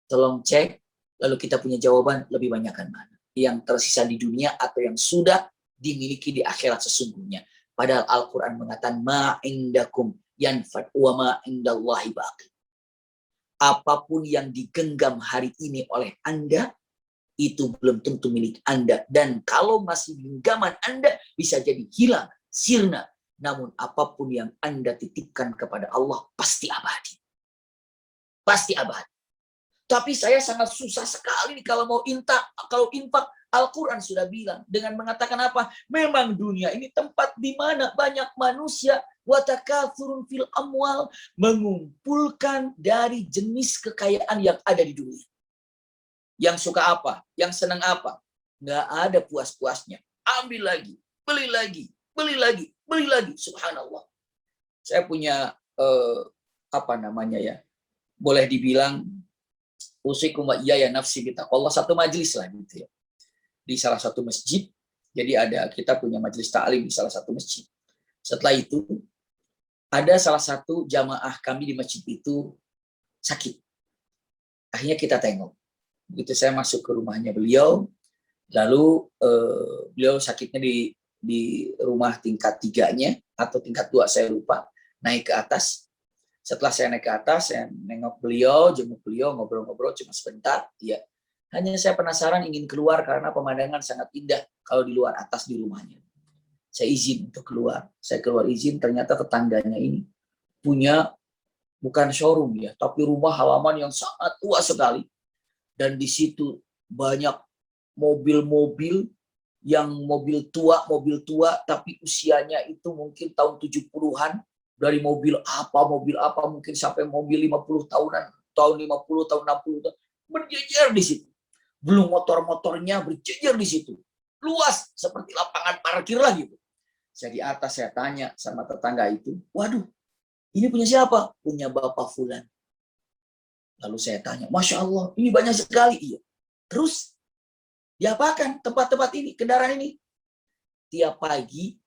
Tolong cek, lalu kita punya jawaban lebih banyakkan mana. Yang tersisa di dunia atau yang sudah dimiliki di akhirat sesungguhnya. Padahal Al-Quran mengatakan, ma'indakum yanfad wa ma'indallahi baqi. Apapun yang digenggam hari ini oleh Anda, itu belum tentu milik Anda. Dan kalau masih genggaman Anda, bisa jadi hilang, sirna. Namun apapun yang Anda titipkan kepada Allah, pasti abadi. Pasti abadi. Tapi saya sangat susah sekali nih kalau mau infak Al-Quran sudah bilang dengan mengatakan apa? Memang dunia ini tempat di mana banyak manusia watakathurun fil amwal, mengumpulkan dari jenis kekayaan yang ada di dunia. Yang suka apa? Yang senang apa? Nggak ada puas-puasnya. Ambil lagi, beli lagi, beli lagi, beli lagi. Subhanallah. Saya punya apa namanya ya? Boleh dibilang usikum wa iyaya nafsi bitaqwallah, satu majelis lah gitu ya. Di salah satu masjid. Jadi kita punya majelis ta'lim di salah satu masjid. Setelah itu ada salah satu jamaah kami di masjid itu sakit. Akhirnya kita tengok. Begitu saya masuk ke rumahnya beliau, lalu beliau sakitnya di rumah tingkat 3-nya atau tingkat 2 saya lupa, naik ke atas. Setelah saya naik ke atas, saya nengok beliau, jenguk beliau, ngobrol-ngobrol cuma sebentar. Ya, hanya saya penasaran ingin keluar karena pemandangan sangat indah kalau di luar atas di rumahnya. Saya izin untuk keluar. Saya keluar izin, ternyata tetangganya ini punya bukan showroom ya, tapi rumah halaman yang sangat tua sekali. Dan di situ banyak mobil-mobil yang mobil tua, tapi usianya itu mungkin tahun 70-an. Dari mobil apa, mungkin sampai mobil 50 tahunan, tahun 50, tahun 60, berjejer di situ. Belum motor-motornya berjejer di situ. Luas, seperti lapangan parkir lah gitu. Saya di atas, saya tanya sama tetangga itu, waduh, ini punya siapa? Punya Bapak Fulan. Lalu saya tanya, Masya Allah, ini banyak sekali. Iya. Terus, diapakan tempat-tempat ini, kendaraan ini? Tiap pagi,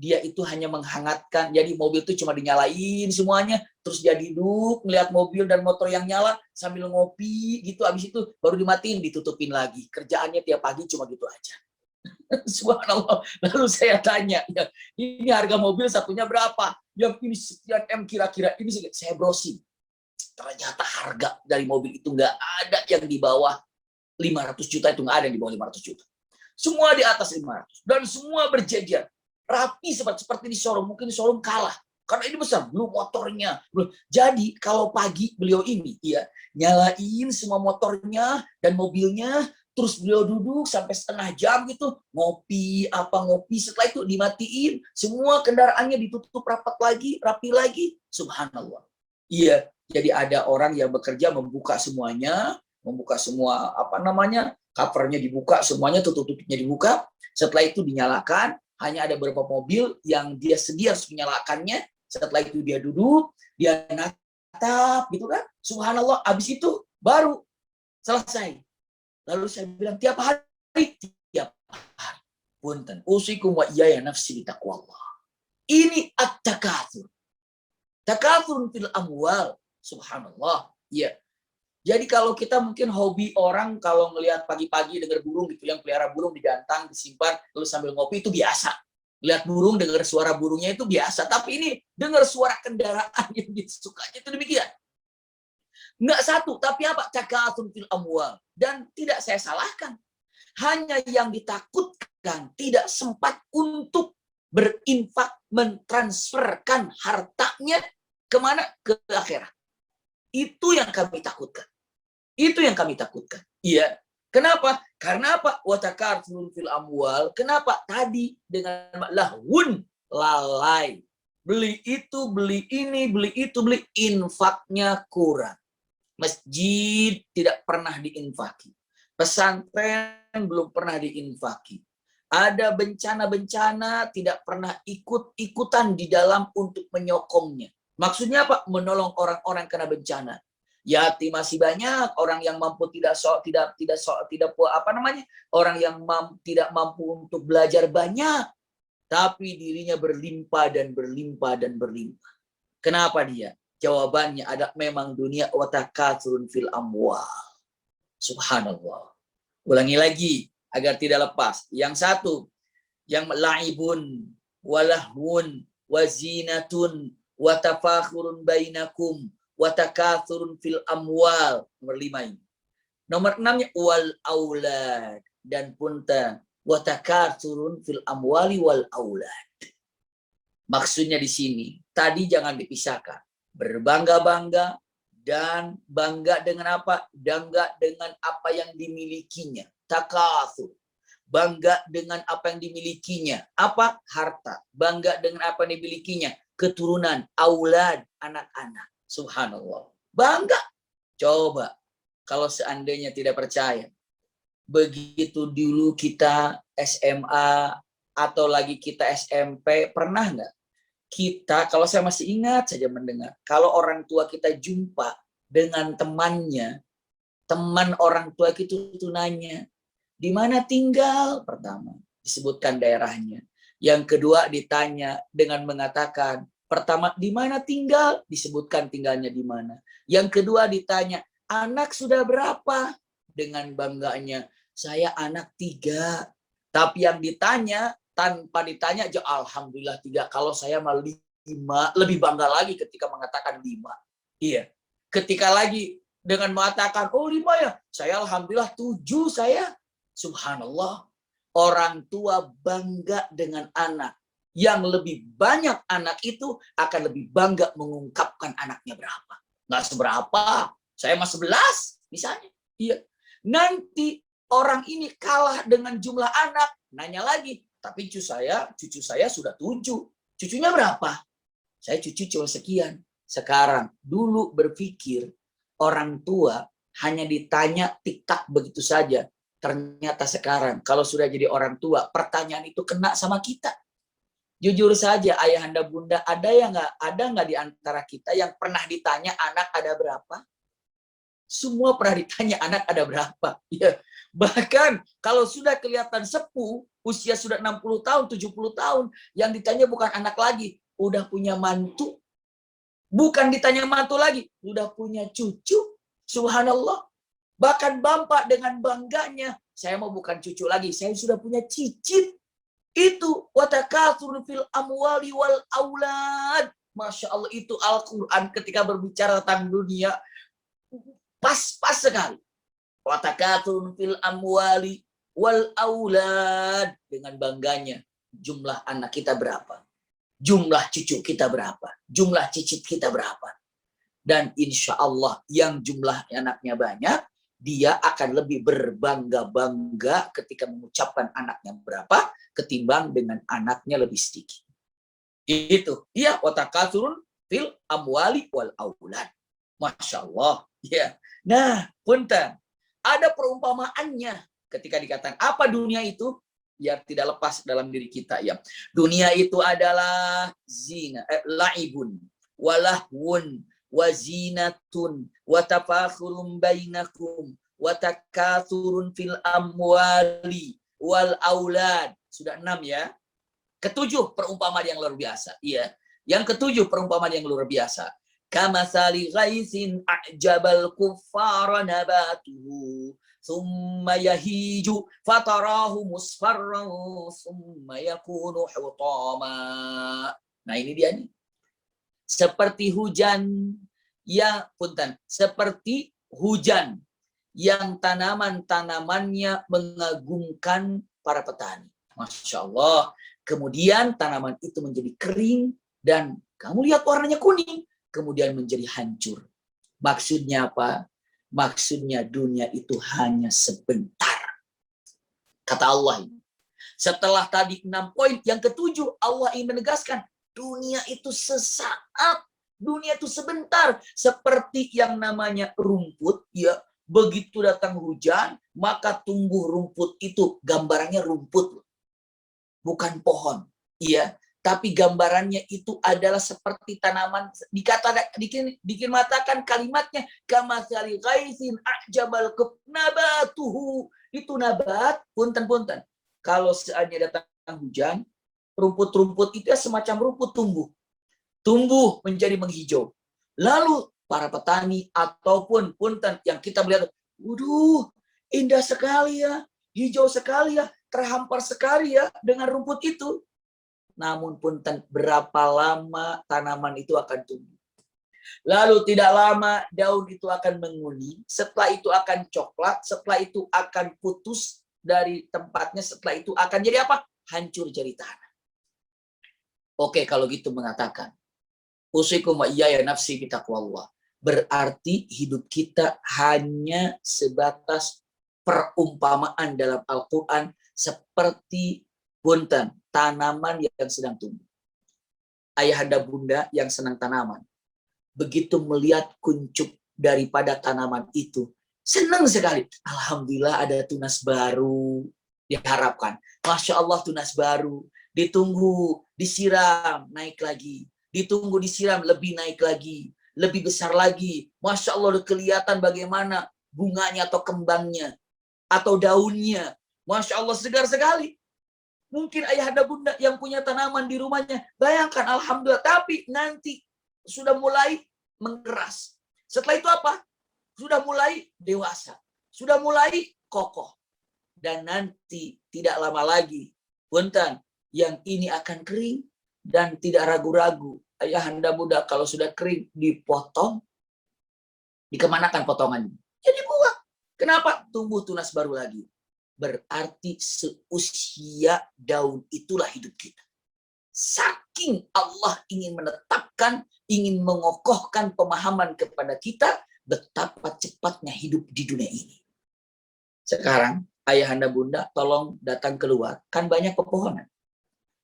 dia itu hanya menghangatkan, jadi mobil itu cuma dinyalain semuanya, terus dia duduk, melihat mobil dan motor yang nyala, sambil ngopi, gitu, habis itu baru dimatiin, ditutupin lagi. Kerjaannya tiap pagi cuma gitu aja. Subhanallah. Lalu saya tanya, ya, ini harga mobil satunya berapa? Yang ini sekian M kira-kira, ini saya browsing. Ternyata harga dari mobil itu nggak ada yang di bawah 500 juta, itu nggak ada yang di bawah 500 juta. Semua di atas 500. Dan semua berjejer. Rapi seperti di showroom. Mungkin di showroom kalah. Karena ini besar. Belum motornya. Belum. Jadi kalau pagi beliau ini ya nyalain semua motornya dan mobilnya. Terus beliau duduk sampai setengah jam gitu. Ngopi. Setelah itu dimatiin. Semua kendaraannya ditutup rapi lagi. Subhanallah. Iya. Jadi ada orang yang bekerja membuka semuanya. Membuka semua covernya dibuka. Semuanya tutupnya dibuka. Setelah itu dinyalakan. Hanya ada beberapa mobil yang dia sedia harus menyalakannya. Setelah itu dia duduk, dia natap, gitu kan. Subhanallah, habis itu baru selesai. Lalu saya bilang, tiap hari. Punten, usikum wa iyaya nafsi bitaqwallah. Ini at-takatsur. Takatsur fil amwal. Subhanallah. Ya. Jadi kalau kita mungkin hobi orang kalau ngelihat pagi-pagi dengar burung gitu, yang pelihara burung digantang, disimpan, lalu sambil ngopi itu biasa. Lihat burung, dengar suara burungnya itu biasa. Tapi ini dengar suara kendaraan yang disukanya itu demikian. Enggak satu, tapi apa? Takatsur fil amwal. Dan tidak saya salahkan. Hanya yang ditakutkan tidak sempat untuk berinfak, mentransferkan hartanya kemana? Ke akhirat. Itu yang kami takutkan. Iya. Kenapa? Karena apa? Watakatsur fil amwal. Kenapa? Tadi dengan lahun, lalai. Beli itu, beli ini, beli itu, beli. Infaknya kurang. Masjid tidak pernah diinfaki. Pesantren belum pernah diinfaki. Ada bencana-bencana tidak pernah ikut-ikutan di dalam untuk menyokongnya. Maksudnya apa? Menolong orang-orang kena bencana. Yatim masih banyak, orang yang mampu orang yang tidak mampu untuk belajar banyak, tapi dirinya berlimpah dan berlimpah dan berlimpah. Kenapa dia? Jawabannya ada memang dunia watakatsur fil amwal. Subhanallah. Ulangi lagi agar tidak lepas. Yang satu, yang laibun, walahun, wazinatun, watafakhurun bainakum, watakathurun fil amwal. Nomor 5 ini. Nomor 6-nya wal aulad, dan punten watakathurun fil amwali wal aulad. Maksudnya di sini tadi jangan dipisahkan. Berbangga-bangga dan bangga dengan apa? Bangga dengan apa yang dimilikinya. takatsur. Bangga dengan apa yang dimilikinya. Apa? Harta. Bangga dengan apa yang dimilikinya. Keturunan, aulad, anak-anak. Subhanallah. Bangga. Coba, kalau seandainya tidak percaya. Begitu dulu kita SMA atau lagi kita SMP, pernah nggak? Kita, kalau saya masih ingat saja mendengar, kalau orang tua kita jumpa dengan temannya, teman orang tua itu nanya, di mana tinggal? Pertama, disebutkan daerahnya. Yang kedua ditanya dengan mengatakan, pertama, di mana tinggal? Disebutkan tinggalnya di mana. Yang kedua ditanya, anak sudah berapa? Dengan bangganya, saya anak 3. Tapi yang ditanya, tanpa ditanya, alhamdulillah 3. Kalau saya malah 5, lebih bangga lagi ketika mengatakan 5. Iya. Ketika lagi dengan mengatakan, oh 5 ya, saya alhamdulillah 7 saya. Subhanallah, orang tua bangga dengan anak. Yang lebih banyak anak itu akan lebih bangga mengungkapkan anaknya berapa. Nggak seberapa, saya mah 11 misalnya. Iya. Nanti orang ini kalah dengan jumlah anak, nanya lagi, tapi cucu saya sudah 7. Cucunya berapa? Saya cucu cuma sekian. Sekarang, dulu berpikir orang tua hanya ditanya tik-tak begitu saja. Ternyata sekarang kalau sudah jadi orang tua, pertanyaan itu kena sama kita. Jujur saja, ayahanda bunda, ada nggak di antara kita yang pernah ditanya anak ada berapa? Semua pernah ditanya anak ada berapa. Ya. Bahkan kalau sudah kelihatan sepuh, usia sudah 60 tahun, 70 tahun, yang ditanya bukan anak lagi, udah punya mantu. Bukan ditanya mantu lagi, udah punya cucu. Subhanallah. Bahkan bapak dengan bangganya, saya mau bukan cucu lagi, saya sudah punya cicit. Itu watakatsur fil amwali wal aulad. Masya Allah, itu Al-Quran ketika berbicara tentang dunia pas sekali. Watakatsur fil amwali wal aulad, dengan bangganya jumlah anak kita berapa, jumlah cucu kita berapa, jumlah cicit kita berapa. Dan insya Allah yang jumlah anaknya banyak, dia akan lebih berbangga-bangga ketika mengucapkan anaknya berapa ketimbang dengan anaknya lebih sedikit. Itu. Iya, watakatsur fil amwali wal aulad. Masya Allah. Ya. Nah, punten. Ada perumpamaannya ketika dikatakan apa dunia itu, biar tidak lepas dalam diri kita ya. Dunia itu adalah zina, laibun, walahwun, wazinatun, watafakhurun bainakum, watakathurun fil amwali wal aulad. Sudah 6 ya. Ketujuh perumpamaan yang luar biasa. Iya. Yang ketujuh perumpamaan yang luar biasa. Kamatsali ghaisin a'jabal kuffara nabatuhu thumma yahiju fatarahu musfarran thumma yakunu hutama. Nah, ini dia nih. Seperti hujan yang seperti hujan yang tanaman-tanamannya mengagumkan para petani. Masya Allah. Kemudian tanaman itu menjadi kering dan kamu lihat warnanya kuning. Kemudian menjadi hancur. Maksudnya apa? Maksudnya dunia itu hanya sebentar. Kata Allah ini. Setelah tadi 6 poin, yang ketujuh Allah ingin menegaskan, dunia itu sesaat, dunia itu sebentar. Seperti yang namanya rumput, ya, begitu datang hujan, maka tumbuh rumput itu, gambarannya rumput, bukan pohon, iya. Tapi gambarannya itu adalah seperti tanaman, dikatakan kalimatnya kamatsali ghaisin a'jabal nabatuhu. Itu nabat, punten. Kalau seandainya datang hujan, rumput-rumput itu semacam rumput tumbuh menjadi menghijau. Lalu para petani ataupun punten yang kita melihat, waduh, indah sekali ya, hijau sekali ya, terhampar sekali ya dengan rumput itu. Namun punten, berapa lama tanaman itu akan tumbuh. Lalu tidak lama daun itu akan menguning, setelah itu akan coklat, setelah itu akan putus dari tempatnya, setelah itu akan jadi apa? Hancur jadi tanah. Oke, kalau gitu mengatakan, usikum wa iyaya nafsi bitaqwallah. Berarti hidup kita hanya sebatas perumpamaan dalam Al-Quran seperti punten, tanaman yang sedang tumbuh. Ayahanda bunda yang senang tanaman, begitu melihat kuncup daripada tanaman itu, senang sekali. Alhamdulillah ada tunas baru, diharapkan. Masya Allah tunas baru, ditunggu, disiram, naik lagi. Ditunggu, disiram, lebih naik lagi. Lebih besar lagi. Masya Allah udah kelihatan bagaimana bunganya atau kembangnya. Atau daunnya. Masya Allah segar sekali. Mungkin ayahanda bunda yang punya tanaman di rumahnya, bayangkan alhamdulillah, tapi nanti sudah mulai mengeras. Setelah itu apa? Sudah mulai dewasa. Sudah mulai kokoh. Dan nanti tidak lama lagi, punten, yang ini akan kering dan tidak ragu-ragu. Ayahanda bunda kalau sudah kering dipotong, dikemanakan potongannya? Ya dibuang. Kenapa? Tumbuh tunas baru lagi. Berarti seusia daun itulah hidup kita. Saking Allah ingin menetapkan, ingin mengokohkan pemahaman kepada kita betapa cepatnya hidup di dunia ini. Sekarang ayahanda bunda tolong datang keluar, kan banyak pepohonan.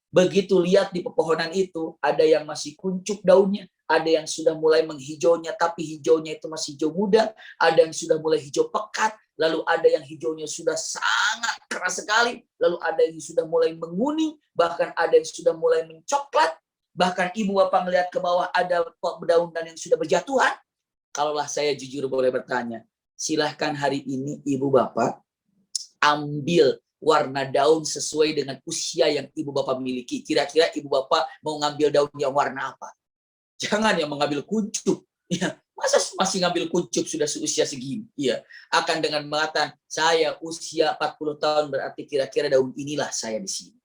Begitu lihat di pepohonan itu, ada yang masih kuncup daunnya, ada yang sudah mulai menghijaunya, tapi hijaunya itu masih hijau muda, ada yang sudah mulai hijau pekat, lalu ada yang hijaunya sudah sangat keras sekali, lalu ada yang sudah mulai menguning, bahkan ada yang sudah mulai mencoklat, bahkan ibu bapak melihat ke bawah ada dedaunan yang sudah berjatuhan. Kalaulah saya jujur boleh bertanya, silahkan hari ini ibu bapak ambil warna daun sesuai dengan usia yang ibu bapak miliki. Kira-kira ibu bapak mau ngambil daun yang warna apa? Jangan yang mengambil kuncup. Ya, masa masih ngambil kuncup sudah seusia segini? Ya, akan dengan mengatakan saya usia 40 tahun berarti kira-kira daun inilah saya di sini.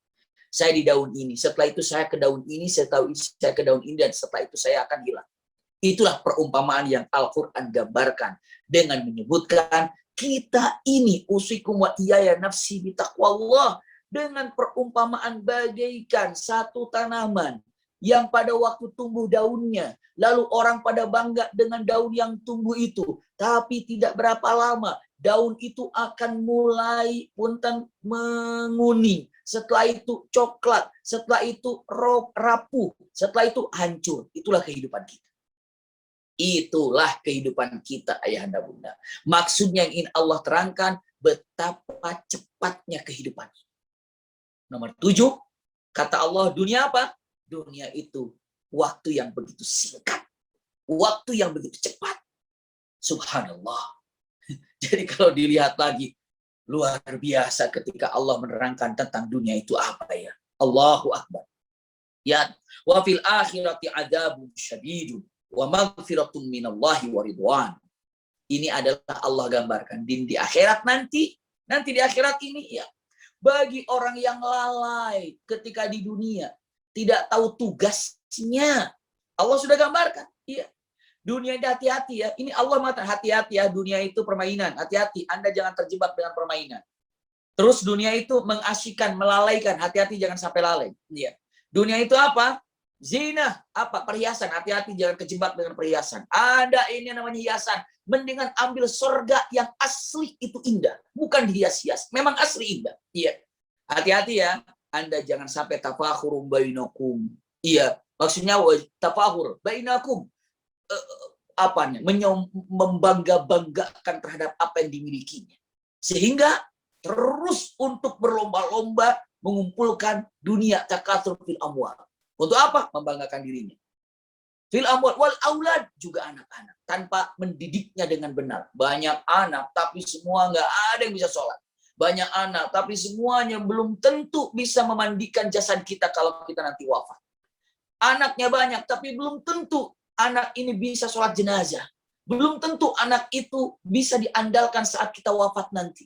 Saya di daun ini. Setelah itu saya ke daun ini, saya tahu saya ke daun ini, dan setelah itu saya akan hilang. Itulah perumpamaan yang Al-Quran gambarkan dengan menyebutkan kita ini usikum wa iyaya nafsi bitaqwallah, dengan perumpamaan bagaikan satu tanaman yang pada waktu tumbuh daunnya, lalu orang pada bangga dengan daun yang tumbuh itu, tapi tidak berapa lama daun itu akan mulai punten menguning, setelah itu coklat, setelah itu rapuh, setelah itu hancur. Itulah kehidupan kita. Itulah kehidupan kita, ayahanda bunda. Maksudnya yang ingin Allah terangkan, betapa cepatnya kehidupan. Nomor 7, kata Allah, dunia apa? Dunia itu waktu yang begitu singkat. Waktu yang begitu cepat. Subhanallah. Jadi kalau dilihat lagi, luar biasa ketika Allah menerangkan tentang dunia itu apa ya. Allahu Akbar. Ya, wa fil akhirati adzabun syadidun wa maghfiratun minallahi wa ridwan. Ini adalah Allah gambarkan di akhirat nanti di akhirat ini ya, bagi orang yang lalai ketika di dunia, tidak tahu tugasnya, Allah sudah gambarkan. Iya. Dunia ini hati-hati ya. Ini Allah mengatakan hati-hati ya, dunia itu permainan. Hati-hati, Anda jangan terjebak dengan permainan. Terus dunia itu mengasyikkan, melalaikan. Hati-hati jangan sampai lalai. Iya. Dunia itu apa? Zina, apa? Perhiasan. Hati-hati jangan kejebak dengan perhiasan. Ada ini yang namanya hiasan. Mendingan ambil surga yang asli, itu indah. Bukan dihias-hias. Memang asli indah. Iya. Hati-hati ya. Anda jangan sampai tafakhurun bainakum. Iya. Maksudnya tafahur bainakum. Membangga-banggakan terhadap apa yang dimilikinya. Sehingga terus untuk berlomba-lomba mengumpulkan dunia, takatsur fil amwal. Untuk apa? Membanggakan dirinya. Fil amwal wal aulad, juga anak-anak, tanpa mendidiknya dengan benar. Banyak anak tapi semua nggak ada yang bisa sholat. Banyak anak tapi semuanya belum tentu bisa memandikan jasad kita kalau kita nanti wafat. Anaknya banyak tapi belum tentu anak ini bisa sholat jenazah. Belum tentu anak itu bisa diandalkan saat kita wafat nanti.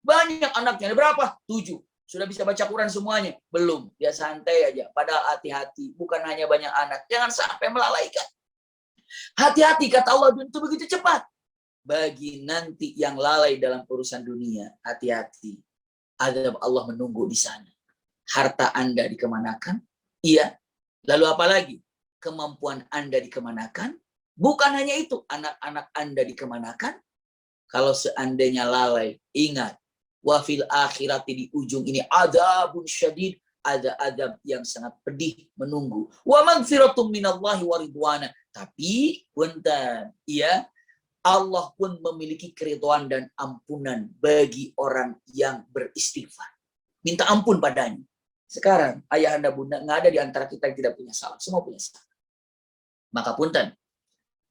Banyak anaknya, berapa? 7. Sudah bisa baca Quran semuanya? Belum. Ya santai aja. Padahal hati-hati. Bukan hanya banyak anak. Jangan sampai melalaikan. Hati-hati, kata Allah, itu begitu cepat. Bagi nanti yang lalai dalam urusan dunia, hati-hati. Azab Allah menunggu di sana. Harta Anda dikemanakan? Iya. Lalu apa lagi? Kemampuan Anda dikemanakan? Bukan hanya itu. Anak-anak Anda dikemanakan? Kalau seandainya lalai, ingat, wa fil akhirati, di ujung ini adzabun syadid, ada adab yang sangat pedih menunggu. Wa magfiratum minallahi wa ridwana. Tapi punten, ya, Allah pun memiliki keridhaan dan ampunan bagi orang yang beristighfar. Minta ampun padanya. Sekarang ayah anda bunda nggak ada di antara kita yang tidak punya salah, semua punya salah. Maka punten,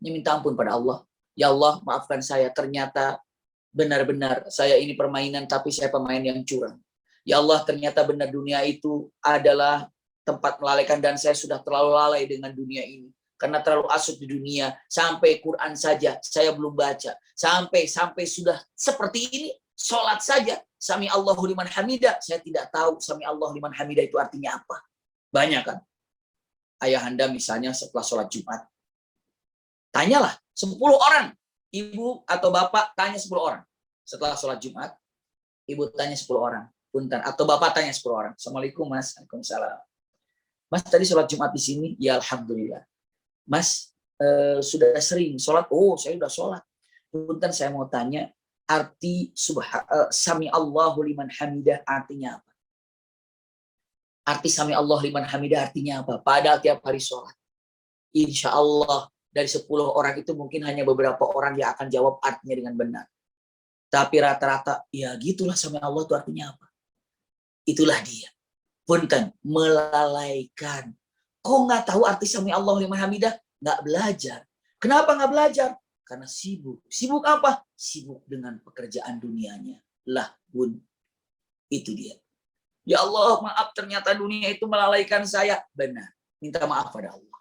ini minta ampun pada Allah. Ya Allah, maafkan saya, ternyata benar-benar saya ini permainan, tapi saya pemain yang curang. Ya Allah, ternyata benar dunia itu adalah tempat melalaikan, dan saya sudah terlalu lalai dengan dunia ini. Karena terlalu asuk di dunia, sampai Quran saja saya belum baca. Sampai sudah seperti ini, sholat saja, Sami Allahu liman hamidah, saya tidak tahu Sami Allahu liman hamidah itu artinya apa. Banyak kan? Ayahanda misalnya setelah sholat Jumat, tanyalah 10 orang. Ibu atau bapak tanya 10 orang. Setelah sholat Jumat, ibu tanya 10 orang. Punten. Atau bapak tanya 10 orang. Assalamualaikum mas. Waalaikumsalam. Mas tadi sholat Jumat di sini? Ya alhamdulillah. Mas sudah sering sholat? Oh saya sudah sholat. Punten, saya mau tanya, arti Sami Allahu liman hamidah artinya apa? Arti Sami Allah liman hamidah artinya apa? Padahal tiap hari sholat. Insya Allah dari 10 orang itu mungkin hanya beberapa orang yang akan jawab artinya dengan benar. Tapi rata-rata, ya gitulah Sami Allah itu artinya apa? Itulah dia. Punten, melalaikan. Kok nggak tahu arti Sami Allah liman hamidah? Nggak belajar. Kenapa nggak belajar? Karena sibuk. Sibuk apa? Sibuk dengan pekerjaan dunianya. Lah bun, itu dia. Ya Allah, maaf, ternyata dunia itu melalaikan saya. Benar. Minta maaf pada Allah.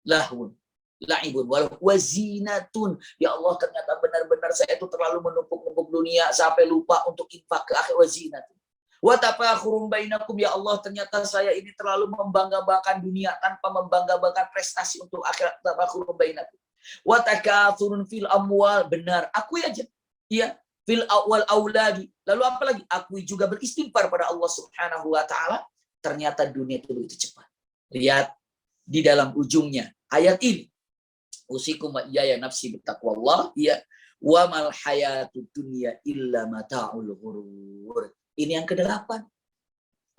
Lahun, la'ibun, wazinatun. Ya Allah, ternyata benar-benar saya itu terlalu menumpuk-numpuk dunia sampai lupa untuk infak ke akhir. Wazinatun. Wa tafakhurun bainakum. Ya Allah, ternyata saya ini terlalu membangga-banggakan dunia tanpa membangga-banggakan prestasi untuk akhirat. Tafakhurun bainakum. Wa takathurun fil amwal. Benar, akui aja. Iya. Fil awal auladi. Lalu apa lagi? Akui juga beristighfar pada Allah Subhanahu wa taala. Ternyata dunia itu begitu cepat. Lihat di dalam ujungnya ayat ini. Usikum wa iyaya nafsi bittaqwallah, ya, wa mal hayatud dunya illa mata'ul ghurur. Ini yang ke-8.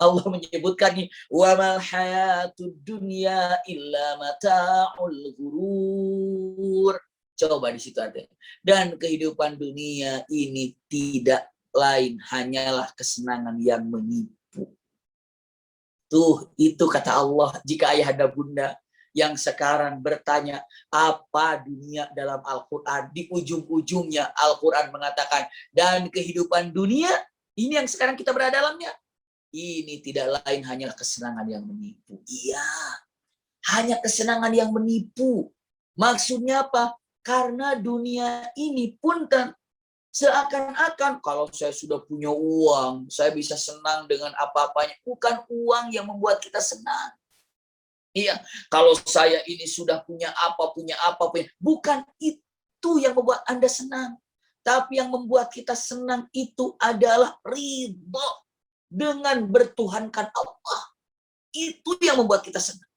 Allah menyebutkan ini, wa mal hayatud dunya illa mata'ul ghurur. Coba di situ ada. Dan kehidupan dunia ini tidak lain hanyalah kesenangan yang menipu. Tuh, itu kata Allah. Jika ayah dan bunda yang sekarang bertanya apa dunia dalam Al-Quran, di ujung-ujungnya Al-Quran mengatakan, dan kehidupan dunia ini yang sekarang kita berada dalamnya, ini tidak lain hanyalah kesenangan yang menipu. Iya, hanya kesenangan yang menipu. Maksudnya apa? Karena dunia ini punten, seakan-akan kalau saya sudah punya uang, saya bisa senang dengan apa-apanya. Bukan uang yang membuat kita senang. Iya, kalau saya ini sudah punya apa, bukan itu yang membuat Anda senang. Tapi yang membuat kita senang itu adalah ridho dengan bertuhankan Allah. Itu yang membuat kita senang.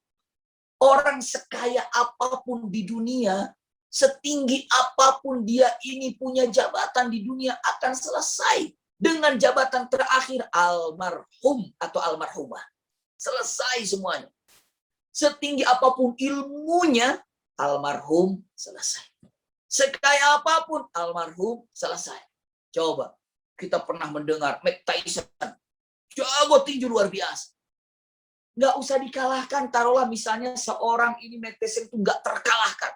Orang sekaya apapun di dunia, setinggi apapun dia ini punya jabatan di dunia, akan selesai dengan jabatan terakhir almarhum atau almarhumah. Selesai semuanya. Setinggi apapun ilmunya, almarhum selesai. Sekaya apapun, almarhum selesai. Coba, kita pernah mendengar Mike Tyson, jago tinju luar biasa. Nggak usah dikalahkan, taruhlah misalnya seorang ini Mike Tyson itu nggak terkalahkan.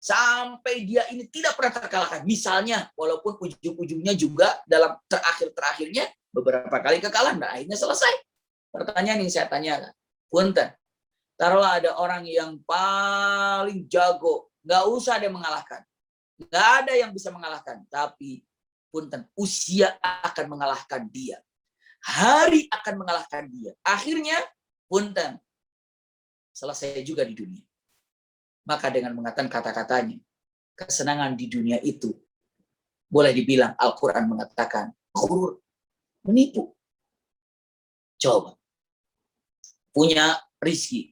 Sampai dia ini tidak pernah terkalahkan. Misalnya, walaupun ujung-ujungnya juga dalam terakhir-terakhirnya beberapa kali kekalahan, nah akhirnya selesai. Pertanyaan yang saya tanyakan, punten, taruhlah ada orang yang paling jago, nggak usah ada yang mengalahkan. Nggak ada yang bisa mengalahkan. Tapi, punten, usia akan mengalahkan dia. Hari akan mengalahkan dia. Akhirnya, punten, selesai juga di dunia. Maka dengan mengatakan kata-katanya, kesenangan di dunia itu, boleh dibilang Al-Quran mengatakan, ghurur, menipu. Coba, punya rizki,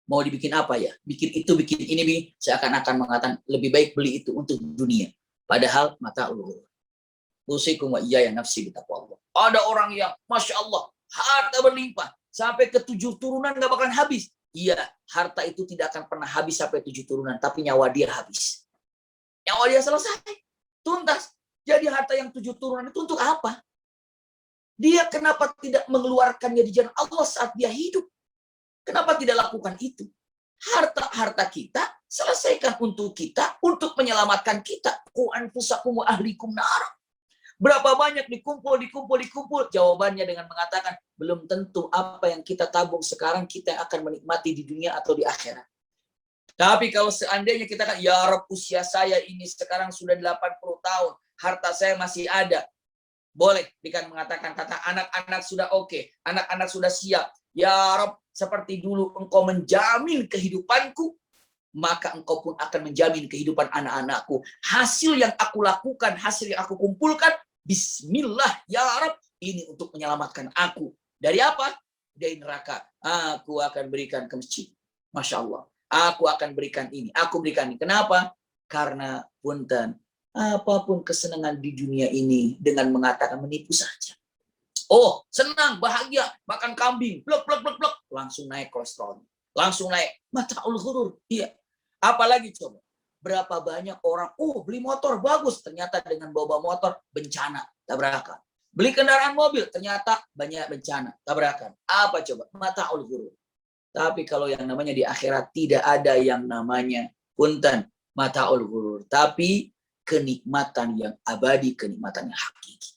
mau dibikin apa ya? Bikin itu, bikin ini, seakan-akan mengatakan lebih baik beli itu untuk dunia. Padahal mata ghurur. Usikum wa iyaya nafsi bitaqwallah. Ada orang yang Masya Allah, harta berlimpah. Sampai ke 7 turunan nggak bakalan habis. Iya, harta itu tidak akan pernah habis sampai 7 turunan. Tapi nyawa dia habis. Nyawa dia selesai. Tuntas. Jadi harta yang 7 turunan itu untuk apa? Dia kenapa tidak mengeluarkannya di jalan Allah saat dia hidup? Kenapa tidak lakukan itu? Harta-harta kita selesaikan untuk kita, untuk menyelamatkan kita. Qu anfusakum wa ahlikum nar. Berapa banyak dikumpul. Jawabannya dengan mengatakan, belum tentu apa yang kita tabung sekarang kita akan menikmati di dunia atau di akhirat. Tapi kalau seandainya kita kan, ya Rabb, usia saya ini sekarang sudah 80 tahun, harta saya masih ada. Boleh dengan mengatakan kata anak-anak sudah oke, anak-anak sudah siap. Ya Rabb, seperti dulu engkau menjamin kehidupanku, maka engkau pun akan menjamin kehidupan anak-anakku. Hasil yang aku lakukan, hasil yang aku kumpulkan, Bismillah, ya Rabb, ini untuk menyelamatkan aku. Dari apa? Dari neraka. Aku akan berikan ke masjid. Masya Allah. Aku akan berikan ini. Aku berikan ini. Kenapa? Karena punten, apapun kesenangan di dunia ini dengan mengatakan menipu saja. Oh, senang, bahagia, makan kambing, blok, langsung naik kolesterol. Langsung naik. Mata'ul ghurur. Iya. Apalagi coba. Berapa banyak orang, beli motor bagus, ternyata dengan bawa motor bencana, tabrakan. Beli kendaraan mobil, ternyata banyak bencana, tabrakan. Apa coba? Mata'ul ghurur. Tapi kalau yang namanya di akhirat tidak ada yang namanya punten, mata'ul ghurur, tapi kenikmatan yang abadi, kenikmatan yang hakiki.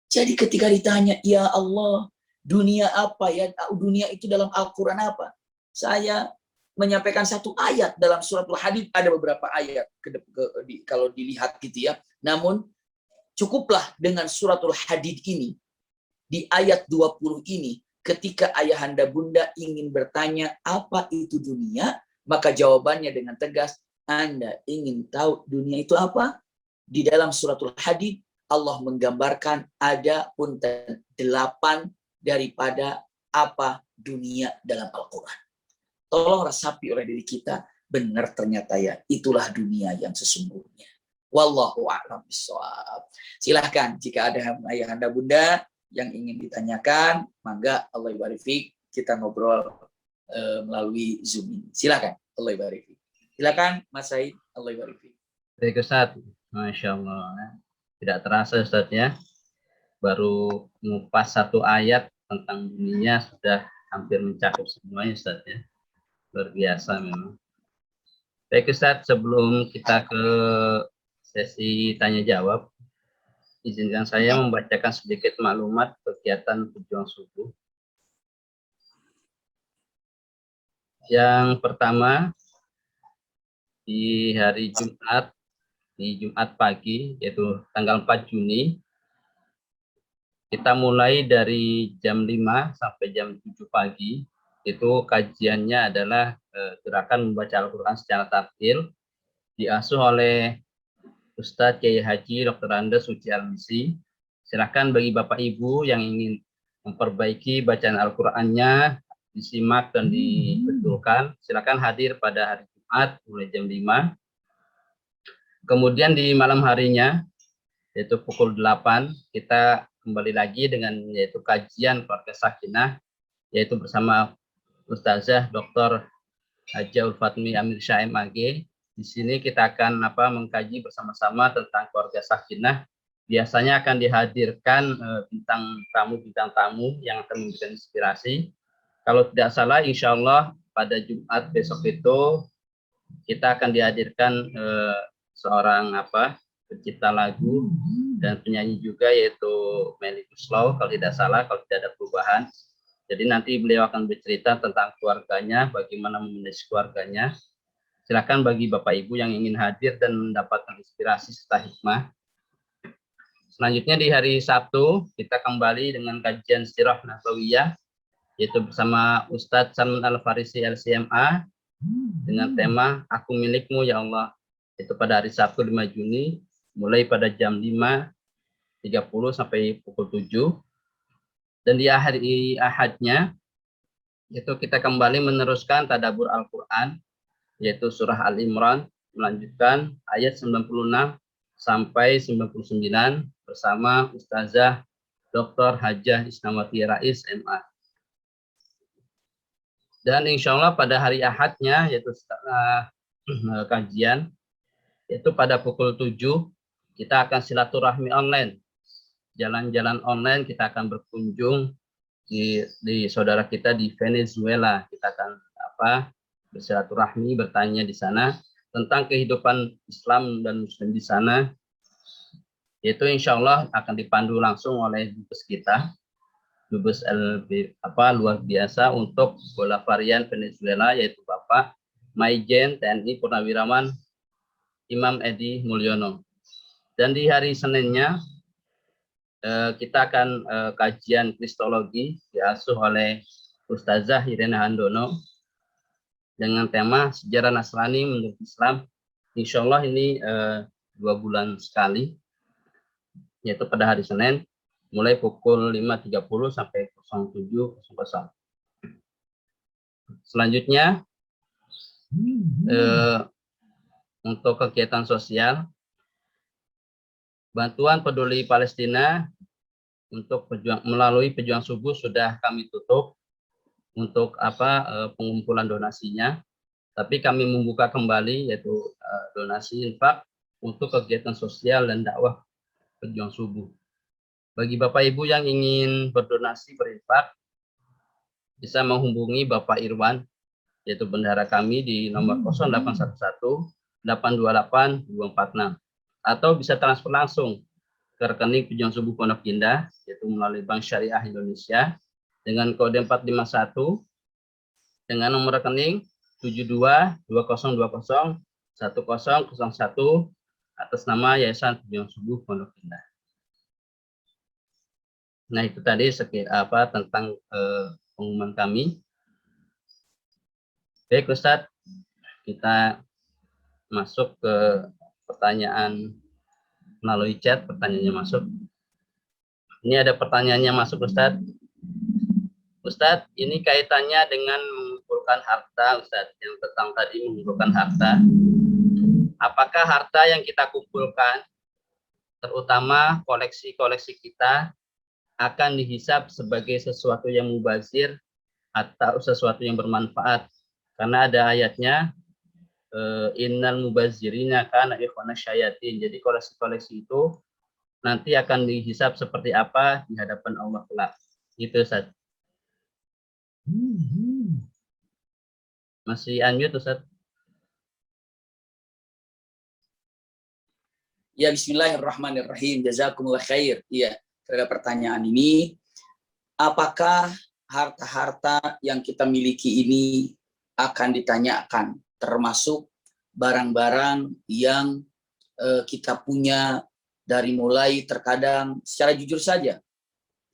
Jadi ketika ditanya, ya Allah, dunia apa ya? Dunia itu dalam Al-Quran apa? Saya menyampaikan satu ayat dalam suratul Hadid, ada beberapa ayat kalau dilihat gitu ya. Namun cukuplah dengan suratul Hadid ini, di ayat 20 ini, ketika ayahanda bunda ingin bertanya apa itu dunia, maka jawabannya dengan tegas, Anda ingin tahu dunia itu apa? Di dalam suratul Hadid, Allah menggambarkan ada pun 8 daripada apa dunia dalam Al-Quran. Tolong resapi oleh diri kita, benar ternyata ya, itulah dunia yang sesungguhnya. Wallahu a'lam bishawab. Silahkan jika ada ayahanda bunda yang ingin ditanyakan, mangga Allah ibarik kita ngobrol melalui Zoom ini. Silahkan Allah ibarik. Silahkan Mas Said, Allah ibarik. Baik Ustaz, Masya Allah. Tidak terasa Ustaz ya, baru mengupas satu ayat tentang dunia sudah hampir mencakup semuanya Ustaz ya. Luar biasa memang. Baik Ustaz, sebelum kita ke sesi tanya jawab, izinkan saya membacakan sedikit maklumat kegiatan pejuang subuh. Yang pertama, di hari Jumat, di Jumat pagi, yaitu tanggal 4 Juni, kita mulai dari jam 5 sampai jam 7 pagi, itu kajiannya adalah gerakan membaca Al-Quran secara tartil, diasuh oleh Ustadz Kiai Haji Dr. Andes Suci Al-Misi. Silakan bagi Bapak Ibu yang ingin memperbaiki bacaan Al-Qurannya, disimak dan dibetulkan, silakan hadir pada hari Jumat mulai jam 5. Kemudian di malam harinya, yaitu pukul 8, kita kembali lagi dengan yaitu kajian keluarga sakinah, yaitu bersama Ustazah Dr. Haja Ulfatmi Amir Syah MAG. Di sini kita akan mengkaji bersama-sama tentang keluarga sakinah. Biasanya akan dihadirkan bintang tamu yang akan memberikan inspirasi. Kalau tidak salah, insya Allah pada Jumat besok itu kita akan dihadirkan seorang pencipta lagu dan penyanyi juga, yaitu Melly Guslow kalau tidak salah, kalau tidak ada perubahan. Jadi nanti beliau akan bercerita tentang keluarganya, bagaimana memanage keluarganya. Silakan bagi Bapak Ibu yang ingin hadir dan mendapatkan inspirasi serta hikmah. Selanjutnya di hari Sabtu kita kembali dengan kajian Sirah Nabawiyah, yaitu bersama Ustadz Salman Al-Farisi LCMA dengan tema Aku Milikmu Ya Allah. Itu pada hari Sabtu 5 Juni, mulai pada jam 5.30 sampai pukul 7. Dan di hari Ahadnya, itu kita kembali meneruskan tadabbur Al-Quran, yaitu surah Al-Imran, melanjutkan ayat 96 sampai 99 bersama Ustazah Dr. Hajah Isnawati Rais MA. Dan insya Allah pada hari Ahadnya, yaitu setelah kajian, yaitu pada pukul 7, kita akan silaturahmi online. Jalan-jalan online, kita akan berkunjung di saudara kita di Venezuela. Kita akan bersilaturahmi, bertanya di sana tentang kehidupan Islam dan Muslim di sana. Yaitu insya Allah akan dipandu langsung oleh dubes kita, dubes luar biasa untuk Bolivarian Venezuela, yaitu Bapak Maijen TNI Purnawirawan Imam Edi Mulyono. Dan di hari Seninnya kita akan kajian kristologi diasuh oleh Ustazah Irena Handono dengan tema sejarah Nasrani menurut Islam. Insya Allah ini 2 bulan sekali, yaitu pada hari Senin mulai pukul 5.30 sampai 07.00. Selanjutnya untuk kegiatan sosial, bantuan peduli Palestina untuk melalui pejuang subuh sudah kami tutup untuk pengumpulan donasinya, tapi kami membuka kembali yaitu donasi infak untuk kegiatan sosial dan dakwah pejuang subuh. Bagi Bapak Ibu yang ingin berdonasi berinfak, bisa menghubungi Bapak Irwan, yaitu bendahara kami di nomor 0811 828 246, atau bisa transfer langsung ke rekening pejuang subuh Pondok Indah, yaitu melalui Bank Syariah Indonesia dengan kode 451 dengan nomor rekening 7220201001 atas nama Yayasan Pejuang Subuh Pondok Indah. Nah, itu tadi tentang pengumuman kami. Baik Ustadz, kita masuk ke pertanyaan melalui chat. Pertanyaannya masuk. Ini ada pertanyaannya masuk Ustadz. Ustadz, ini kaitannya dengan mengumpulkan harta Ustadz, yang tentang tadi mengumpulkan harta. Apakah harta yang kita kumpulkan, terutama koleksi-koleksi kita, akan dihisab sebagai sesuatu yang mubazir atau sesuatu yang bermanfaat? Karena ada ayatnya, innal mubazirina kana ikhwana syayatin. Jadi koleksi-koleksi itu nanti akan dihisab seperti apa di hadapan Allah kelak. Itu Ustaz. Masih unmute Ustaz? Ya, bismillahirrahmanirrahim. Jazakumullah khair. Iya, terhadap pertanyaan ini, apakah harta-harta yang kita miliki ini akan ditanyakan, termasuk barang-barang yang kita punya dari mulai terkadang secara jujur saja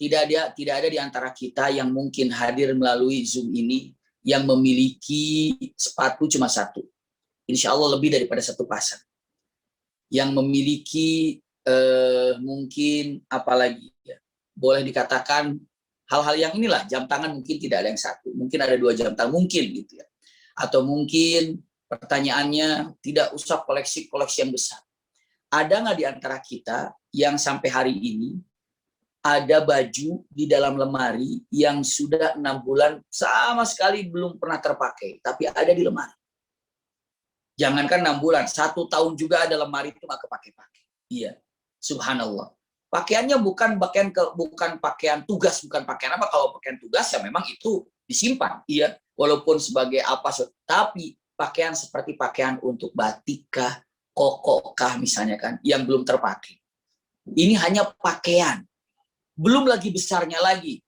tidak ada di antara kita yang mungkin hadir melalui Zoom ini yang memiliki sepatu cuma satu. Insya Allah lebih daripada satu pasang. Yang memiliki mungkin apalagi ya, boleh dikatakan hal-hal yang inilah, jam tangan mungkin tidak ada yang satu, mungkin ada 2 jam tangan mungkin gitu ya. Atau mungkin pertanyaannya tidak usah koleksi-koleksi yang besar. Ada nggak di antara kita yang sampai hari ini ada baju di dalam lemari yang sudah 6 bulan sama sekali belum pernah terpakai, tapi ada di lemari? Jangankan 6 bulan, 1 tahun juga ada lemari itu nggak kepake-pakai. Iya, subhanallah. Pakaiannya bukan pakaian tugas, bukan pakaian apa. Kalau pakaian tugas ya memang itu disimpan, iya. Walaupun sebagai apa, tapi pakaian seperti pakaian untuk batikkah, kokokkah misalnya kan, yang belum terpakai. Ini hanya pakaian. Belum lagi besarnya lagi.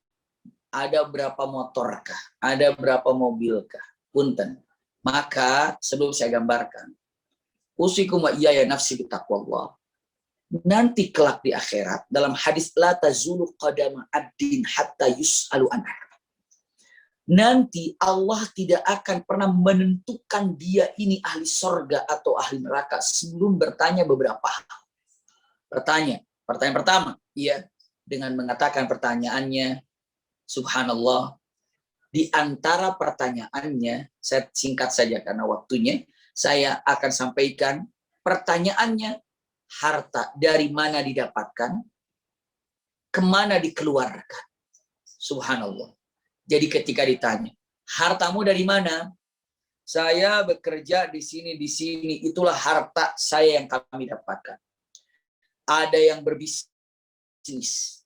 Ada berapa motorkah? Ada berapa mobilkah? Punten. Maka sebelum saya gambarkan, usikum wa iyaya nafsi bitaqwallah. Nanti kelak di akhirat, dalam hadis la tazulu qadama abdin hatta yus'alu an. Nanti Allah tidak akan pernah menentukan dia ini ahli sorga atau ahli neraka sebelum bertanya beberapa hal. Pertanyaan pertama, ya, dengan mengatakan pertanyaannya, subhanallah, di antara pertanyaannya, saya singkat saja karena waktunya, saya akan sampaikan pertanyaannya harta dari mana didapatkan, kemana dikeluarkan. Subhanallah. Jadi ketika ditanya, hartamu dari mana? Saya bekerja di sini, itulah harta saya yang kami dapatkan. Ada yang berbisnis,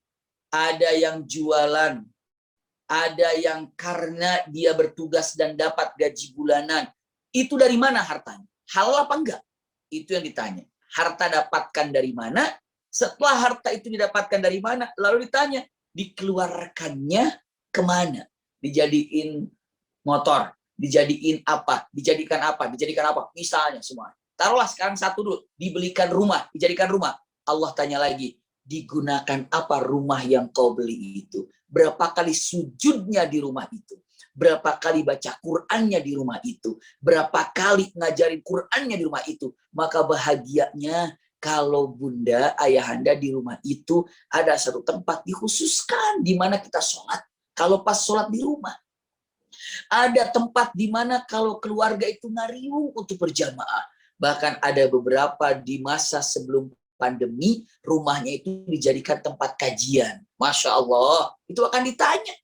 ada yang jualan, ada yang karena dia bertugas dan dapat gaji bulanan. Itu dari mana hartanya? Halal apa enggak? Itu yang ditanya. Harta dapatkan dari mana? Setelah harta itu didapatkan dari mana? Lalu ditanya, dikeluarkannya kemana? Dijadiin motor, dijadiin apa? Dijadikan apa? Dijadikan apa? Misalnya semua. Taruhlah sekarang satu dulu, dibelikan rumah, dijadikan rumah. Allah tanya lagi, digunakan apa rumah yang kau beli itu? Berapa kali sujudnya di rumah itu? Berapa kali baca Qur'annya di rumah itu? Berapa kali ngajarin Qur'annya di rumah itu? Maka bahagianya kalau bunda, ayahanda di rumah itu ada satu tempat dikhususkan di mana kita sholat. Kalau pas sholat di rumah. Ada tempat di mana kalau keluarga itu ngariung untuk berjamaah. Bahkan ada beberapa di masa sebelum pandemi, rumahnya itu dijadikan tempat kajian. Masya Allah, itu akan ditanya.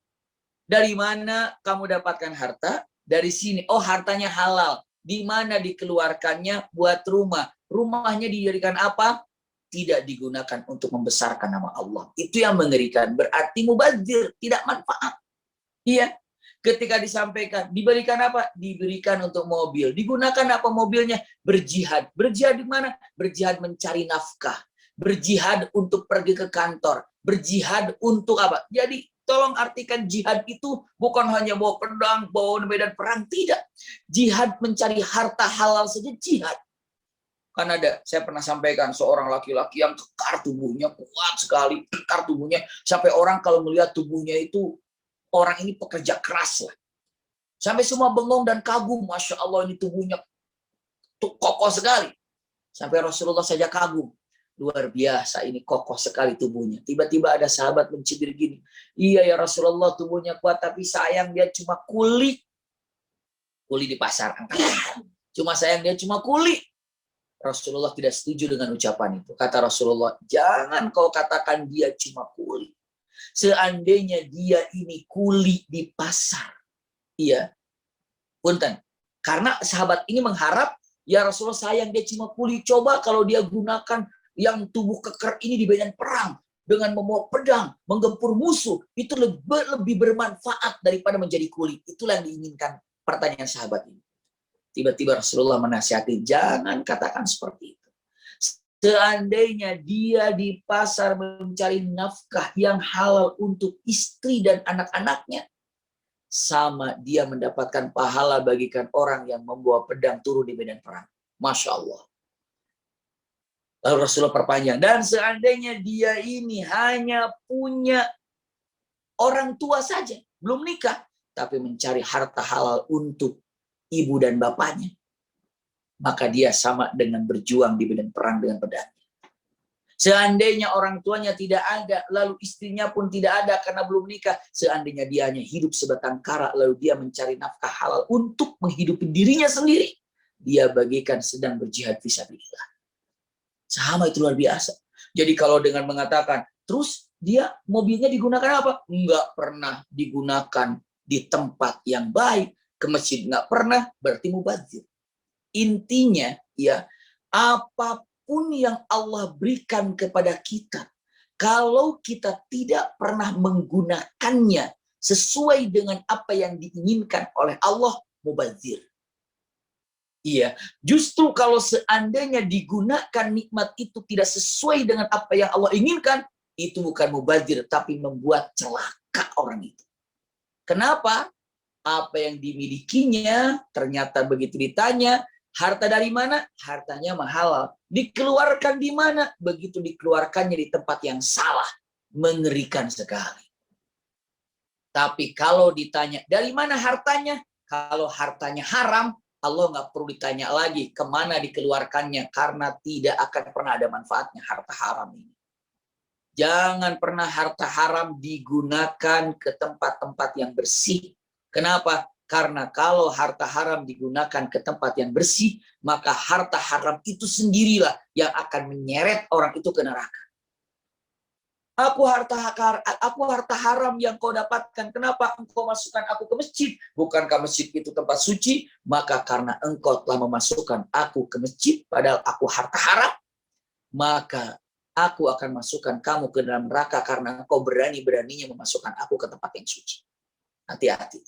Dari mana kamu dapatkan harta? Dari sini. Oh, hartanya halal. Di mana dikeluarkannya buat rumah? Rumahnya dijadikan apa? Tidak digunakan untuk membesarkan nama Allah. Itu yang mengerikan. Berarti mubazir, tidak manfaat. Iya. Ketika disampaikan, diberikan apa? Diberikan untuk mobil. Digunakan apa mobilnya? Berjihad. Berjihad di mana? Berjihad mencari nafkah. Berjihad untuk pergi ke kantor. Berjihad untuk apa? Jadi tolong artikan jihad itu bukan hanya bawa pedang, bawa medan perang. Tidak. Jihad mencari harta halal saja jihad. Kan ada, saya pernah sampaikan seorang laki-laki yang kekar tubuhnya, kuat sekali. Kekar tubuhnya. Sampai orang kalau melihat tubuhnya itu, orang ini pekerja keras lah. Sampai semua bengong dan kagum. Masya Allah ini tubuhnya kokoh sekali. Sampai Rasulullah saja kagum. Luar biasa ini kokoh sekali tubuhnya. Tiba-tiba ada sahabat mencibir gini. Iya ya Rasulullah tubuhnya kuat tapi sayang dia cuma kuli. Kuli di pasar. Cuma sayang dia cuma kuli. Rasulullah tidak setuju dengan ucapan itu. Kata Rasulullah, jangan kau katakan dia cuma kuli. Seandainya dia ini kuli di pasar. Iya. Punten. Karena sahabat ini mengharap, ya Rasulullah sayang dia cuma kuli. Coba kalau dia gunakan yang tubuh keker ini di medan perang. Dengan membawa pedang, menggempur musuh. Itu lebih bermanfaat daripada menjadi kuli. Itulah yang diinginkan pertanyaan sahabat ini. Tiba-tiba Rasulullah menasihati, jangan katakan seperti itu. Seandainya dia di pasar mencari nafkah yang halal untuk istri dan anak-anaknya, sama dia mendapatkan pahala bagikan orang yang membawa pedang turun di medan perang. Masya Allah. Lalu Rasulullah perpanjang, dan seandainya dia ini hanya punya orang tua saja, belum nikah, tapi mencari harta halal untuk ibu dan bapaknya, maka dia sama dengan berjuang di medan perang dengan pedangnya. Seandainya orang tuanya tidak ada, lalu istrinya pun tidak ada karena belum nikah, seandainya dia hanya hidup sebatang kara, lalu dia mencari nafkah halal untuk menghidupi dirinya sendiri, dia bagikan sedang berjihad fisabilillah. Sama, itu luar biasa. Jadi kalau dengan mengatakan, terus dia mobilnya digunakan apa? Enggak pernah digunakan di tempat yang baik, ke masjid nggak pernah, berarti mubazir. Intinya ya, apapun yang Allah berikan kepada kita, kalau kita tidak pernah menggunakannya sesuai dengan apa yang diinginkan oleh Allah, mubazir. Iya, justru kalau seandainya digunakan nikmat itu tidak sesuai dengan apa yang Allah inginkan, itu bukan mubazir, tapi membuat celaka orang itu. Kenapa? Apa yang dimilikinya, ternyata begitu ditanya, harta dari mana? Hartanya halal. Dikeluarkan di mana? Begitu dikeluarkannya di tempat yang salah. Mengerikan sekali. Tapi kalau ditanya, dari mana hartanya? Kalau hartanya haram, Allah nggak perlu ditanya lagi kemana dikeluarkannya, karena tidak akan pernah ada manfaatnya harta haram ini. Jangan pernah harta haram digunakan ke tempat-tempat yang bersih. Kenapa? Karena kalau harta haram digunakan ke tempat yang bersih, maka harta haram itu sendirilah yang akan menyeret orang itu ke neraka. Aku harta haram yang kau dapatkan. Kenapa engkau masukkan aku ke masjid? Bukankah masjid itu tempat suci? Maka karena engkau telah memasukkan aku ke masjid, padahal aku harta haram, maka aku akan masukkan kamu ke dalam neraka karena engkau berani-beraninya memasukkan aku ke tempat yang suci. Hati-hati.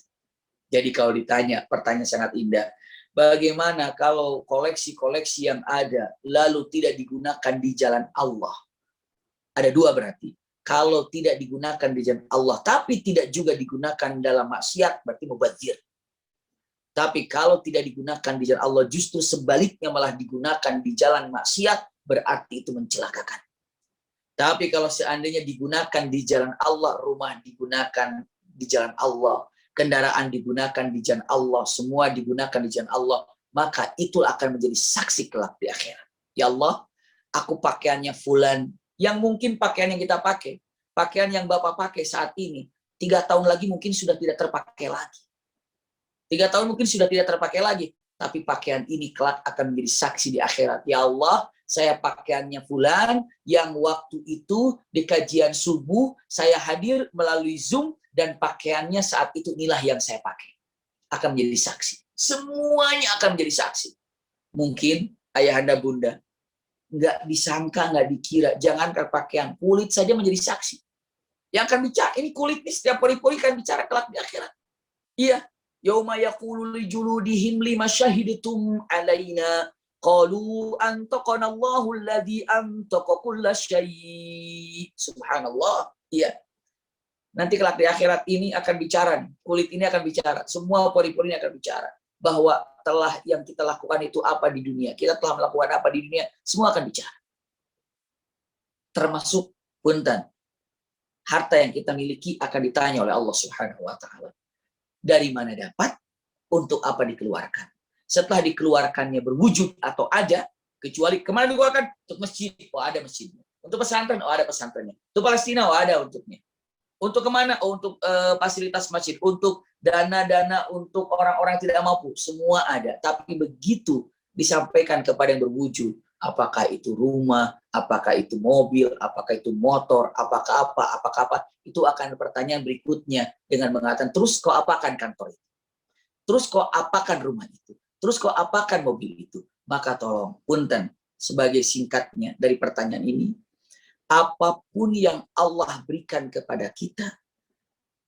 Jadi kalau ditanya, pertanyaan sangat indah. Bagaimana kalau koleksi-koleksi yang ada lalu tidak digunakan di jalan Allah? Ada dua berarti. Kalau tidak digunakan di jalan Allah, tapi tidak juga digunakan dalam maksiat, berarti mubadzir. Tapi kalau tidak digunakan di jalan Allah, justru sebaliknya malah digunakan di jalan maksiat, berarti itu mencelakakan. Tapi kalau seandainya digunakan di jalan Allah, rumah digunakan di jalan Allah, kendaraan digunakan di jalan Allah, semua digunakan di jalan Allah, maka itu akan menjadi saksi kelak di akhirat. Ya Allah, aku pakaiannya fulan, yang mungkin pakaian yang kita pakai, pakaian yang Bapak pakai saat ini, 3 tahun lagi mungkin sudah tidak terpakai lagi. 3 tahun mungkin sudah tidak terpakai lagi, tapi pakaian ini kelak akan menjadi saksi di akhirat. Ya Allah, saya pakaiannya fulan, yang waktu itu di kajian subuh, saya hadir melalui Zoom, dan pakaiannya saat itu inilah yang saya pakai. Akan menjadi saksi. Semuanya akan menjadi saksi. Mungkin ayahanda bunda, nggak disangka, nggak dikira, jangankan pakaian, kulit saja menjadi saksi. Yang akan bicara, ini kulit nih, setiap pori-pori kan bicara kelak di akhirat. Iya. Yauma yaqulu li juludihim lima syahidtum alaina qalu antaqana Allahu alladzi antaqa kulla syai'. Subhanallah. Iya. Nanti kelak di akhirat ini akan bicara, kulit ini akan bicara, semua pori-pori ini akan bicara bahwa telah yang kita lakukan itu apa di dunia, kita telah melakukan apa di dunia, semua akan bicara. Termasuk punten, harta yang kita miliki akan ditanya oleh Allah Subhanahu wa taala. Dari mana dapat? Untuk apa dikeluarkan? Setelah dikeluarkannya berwujud atau ada, kecuali kemana dikeluarkan? Untuk masjid, oh ada masjidnya. Untuk pesantren, oh ada pesantrennya. Untuk Palestina, oh ada untuknya. Untuk kemana? Oh, untuk fasilitas masjid, untuk dana-dana untuk orang-orang yang tidak mampu, semua ada. Tapi begitu disampaikan kepada yang berwujud, apakah itu rumah, apakah itu mobil, apakah itu motor, apakah apa, itu akan pertanyaan berikutnya dengan mengatakan, terus kau apakan kantor itu? Terus kau apakan rumah itu? Terus kau apakan mobil itu? Maka tolong, punten, sebagai singkatnya dari pertanyaan ini, apapun yang Allah berikan kepada kita,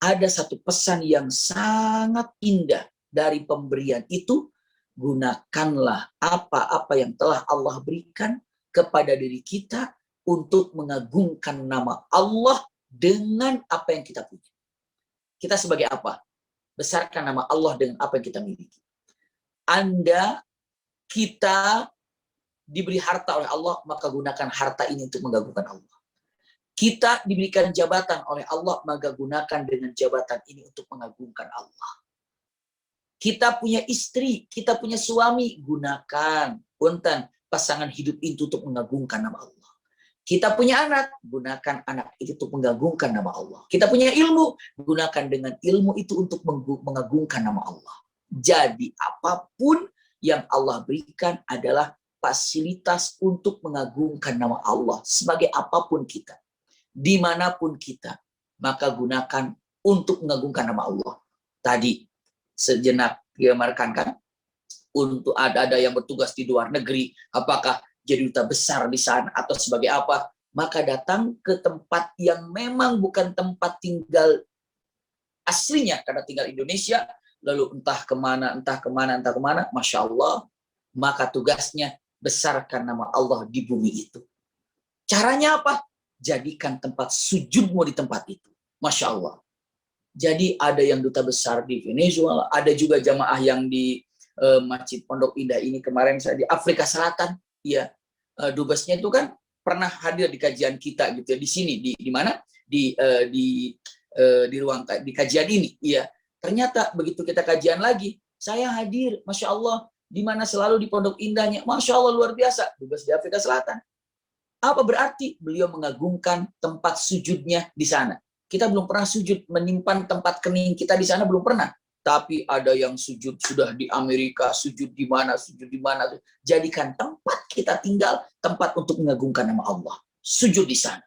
ada satu pesan yang sangat indah dari pemberian itu, gunakanlah apa-apa yang telah Allah berikan kepada diri kita untuk mengagungkan nama Allah dengan apa yang kita punya. Kita sebagai apa? Besarkan nama Allah dengan apa yang kita miliki. Kita diberi harta oleh Allah, maka gunakan harta ini untuk mengagungkan Allah. Kita diberikan jabatan oleh Allah, maka gunakan dengan jabatan ini untuk mengagungkan Allah. Kita punya istri, kita punya suami, gunakan punten pasangan hidup itu untuk mengagungkan nama Allah. Kita punya anak, gunakan anak itu untuk mengagungkan nama Allah. Kita punya ilmu, gunakan dengan ilmu itu untuk mengagungkan nama Allah. Jadi apapun yang Allah berikan adalah fasilitas untuk mengagungkan nama Allah sebagai apapun kita. Dimanapun kita, maka gunakan untuk mengagungkan nama Allah. Tadi sejenak diamarkan kan, untuk ada yang bertugas di luar negeri, apakah jadi duta besar di sana atau sebagai apa, maka datang ke tempat yang memang bukan tempat tinggal aslinya, karena tinggal Indonesia, lalu entah kemana, Masya Allah, maka tugasnya besarkan nama Allah di bumi itu. Caranya apa? Jadikan tempat sujudmu di tempat itu. Masya Allah. Jadi ada yang duta besar di Venezuela, ada juga jamaah yang di Masjid Pondok Indah ini kemarin saya di Afrika Selatan, ya dubesnya itu kan pernah hadir di kajian kita gitu ya, di sini di mana di ruang di kajian ini, ya ternyata begitu kita kajian lagi, saya hadir, Masya Allah, di mana selalu di Pondok Indahnya, Masya Allah luar biasa, dubes di Afrika Selatan. Apa berarti? Beliau mengagungkan tempat sujudnya di sana. Kita belum pernah sujud, menyimpan tempat kening kita di sana belum pernah. Tapi ada yang sujud sudah di Amerika, sujud di mana. Jadikan tempat kita tinggal, tempat untuk mengagungkan nama Allah. Sujud di sana.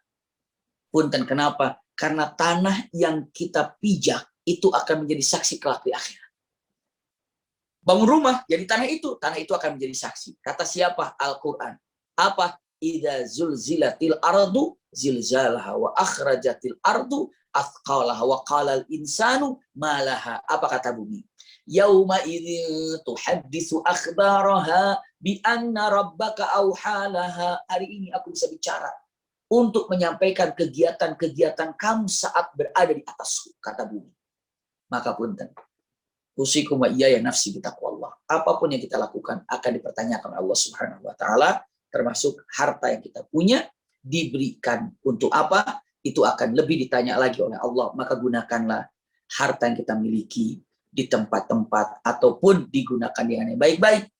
Punten, kenapa? Karena tanah yang kita pijak itu akan menjadi saksi kelak di akhirat. Bangun rumah, jadi tanah itu akan menjadi saksi. Kata siapa? Al-Quran. Apa? Idza zulzilatil ardu zilzalaha wa akhrajatil ardu athqalaha wa qalal insanu malaha. Apa kata bumi? Yauma idzin tuhadditsu akhbaraha bi anna rabbaka auhalaha. Hari ini aku bisa bicara untuk menyampaikan kegiatan-kegiatan kamu saat berada di atasku, kata bumi. Maka punten, usikum wa iyaya nafsi bitaqwallah. Apapun yang kita lakukan akan dipertanyakan Allah Subhanahu wa taala, termasuk harta yang kita punya diberikan untuk apa? Itu akan lebih ditanya lagi oleh Allah. Maka gunakanlah harta yang kita miliki di tempat-tempat ataupun digunakan dengan yang baik-baik.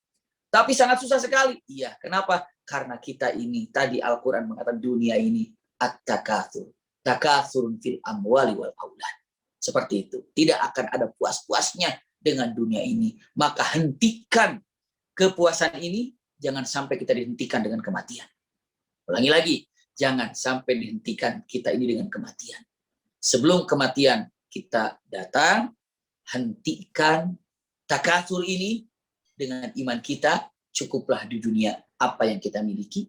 Tapi sangat susah sekali. Iya, kenapa? Karena kita ini, tadi Al-Quran mengatakan dunia ini at-takatsur. Takatsurun fil amwali wal aulad. Seperti itu. Tidak akan ada puas-puasnya dengan dunia ini. Maka hentikan kepuasan ini. Jangan sampai kita dihentikan dengan kematian. Ulangi lagi. Jangan sampai dihentikan kita ini dengan kematian. Sebelum kematian kita datang, hentikan takatsur ini dengan iman kita. Cukuplah di dunia apa yang kita miliki.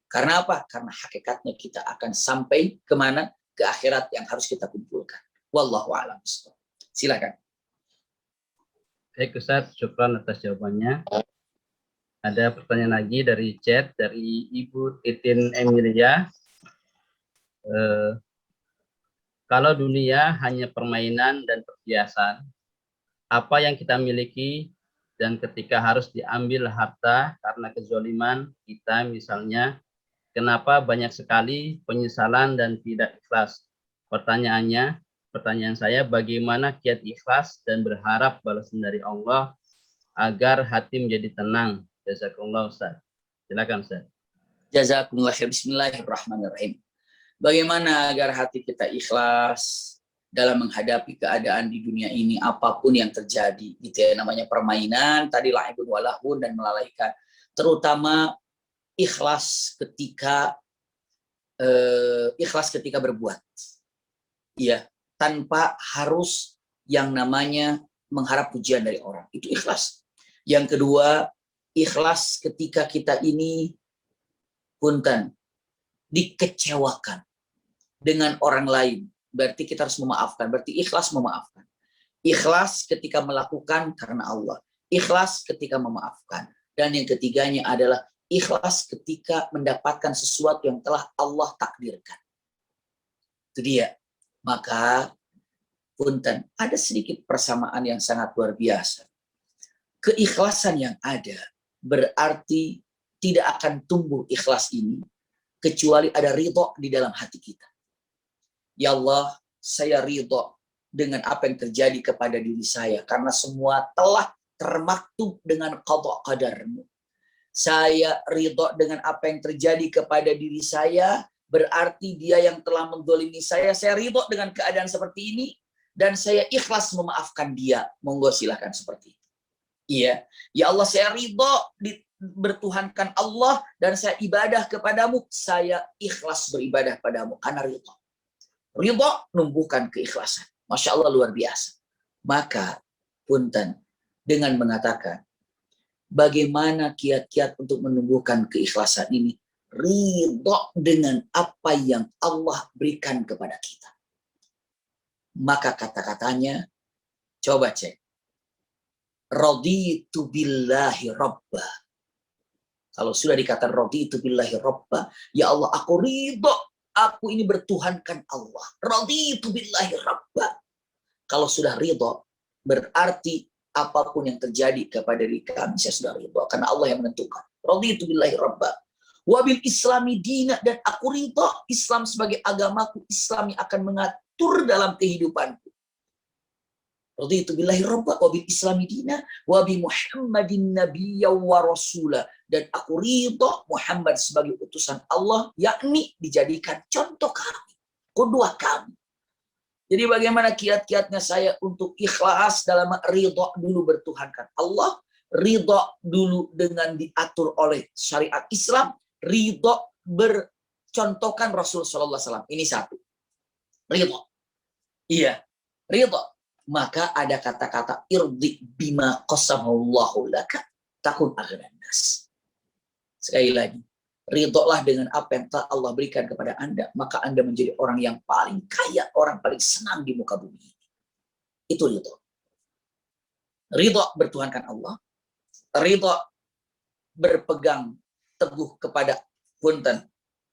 Karena apa? Karena hakikatnya kita akan sampai kemana? Ke akhirat yang harus kita kumpulkan. Wallahu a'lam. Silakan. Baik Ustaz, syukran atas jawabannya. Ada pertanyaan lagi dari chat dari Ibu Titin Emilia. Kalau dunia hanya permainan dan perhiasan, apa yang kita miliki dan ketika harus diambil harta karena kezaliman kita misalnya, kenapa banyak sekali penyesalan dan tidak ikhlas? Pertanyaan saya, bagaimana kiat ikhlas dan berharap balasan dari Allah agar hati menjadi tenang? Jazakumullah Ustaz. Silakan Ustaz. Jazakumullah khair. Bismillahirrahmanirrahim. Bagaimana agar hati kita ikhlas dalam menghadapi keadaan di dunia ini, apapun yang terjadi, gitu ya, namanya permainan, tadi la'ibun walahun dan melalaikan. Terutama ikhlas ketika berbuat. Iya, tanpa harus yang namanya mengharap pujian dari orang. Itu ikhlas. Yang kedua, ikhlas ketika kita ini punten dikecewakan dengan orang lain. Berarti kita harus memaafkan. Berarti ikhlas memaafkan. Ikhlas ketika melakukan karena Allah. Ikhlas ketika memaafkan. Dan yang ketiganya adalah ikhlas ketika mendapatkan sesuatu yang telah Allah takdirkan. Itu dia. Maka punten, ada sedikit persamaan yang sangat luar biasa. Keikhlasan yang ada berarti tidak akan tumbuh ikhlas ini kecuali ada ridho di dalam hati kita. Ya Allah, saya ridho dengan apa yang terjadi kepada diri saya karena semua telah termaktub dengan qada qadarmu. Saya ridho dengan apa yang terjadi kepada diri saya, berarti dia yang telah mendolimi saya ridho dengan keadaan seperti ini dan saya ikhlas memaafkan dia. Monggo silahkan seperti itu. Iya, ya Allah, saya ridho bertuhankan Allah dan saya ibadah kepadamu. Saya ikhlas beribadah padamu karena ridho. Ridho menumbuhkan keikhlasan. Masya Allah, luar biasa. Maka punten dengan mengatakan bagaimana kiat-kiat untuk menumbuhkan keikhlasan ini, ridho dengan apa yang Allah berikan kepada kita. Maka kata-katanya, coba cek. Raditu billahi rabba. Kalau sudah dikata raditu billahi rabba, ya Allah, aku ridho, aku ini bertuhankan Allah. Raditu billahi rabba. Kalau sudah ridho, berarti apapun yang terjadi kepada diri kami, saya sudah ridho karena Allah yang menentukan. Raditu billahi rabba. Wabil islami dina, dan aku ridho Islam sebagai agamaku. Islam yang akan mengatur dalam kehidupanku. Raditu billahi rabba wabil islami dina wabi Muhammadin nabiyya wa rasula, dan aku ridho Muhammad sebagai utusan Allah, yakni dijadikan contoh kami, qudwah kami. Jadi bagaimana kiat-kiatnya saya untuk ikhlas dalam ridho dulu bertuhankan Allah, ridho dulu dengan diatur oleh syariat Islam, ridho bercontohkan Rasul Sallallahu Alaihi Wasallam. Ini satu. Ridho. Iya, ridho. Maka ada kata-kata irdi bima qasamallahu laka takun aghnan nas. Sekali lagi, ridholah dengan apa yang telah Allah berikan kepada Anda, maka Anda menjadi orang yang paling kaya, orang paling senang di muka bumi ini. Itu ridho. Ridho bertuhankan Allah, ridho berpegang teguh kepada punten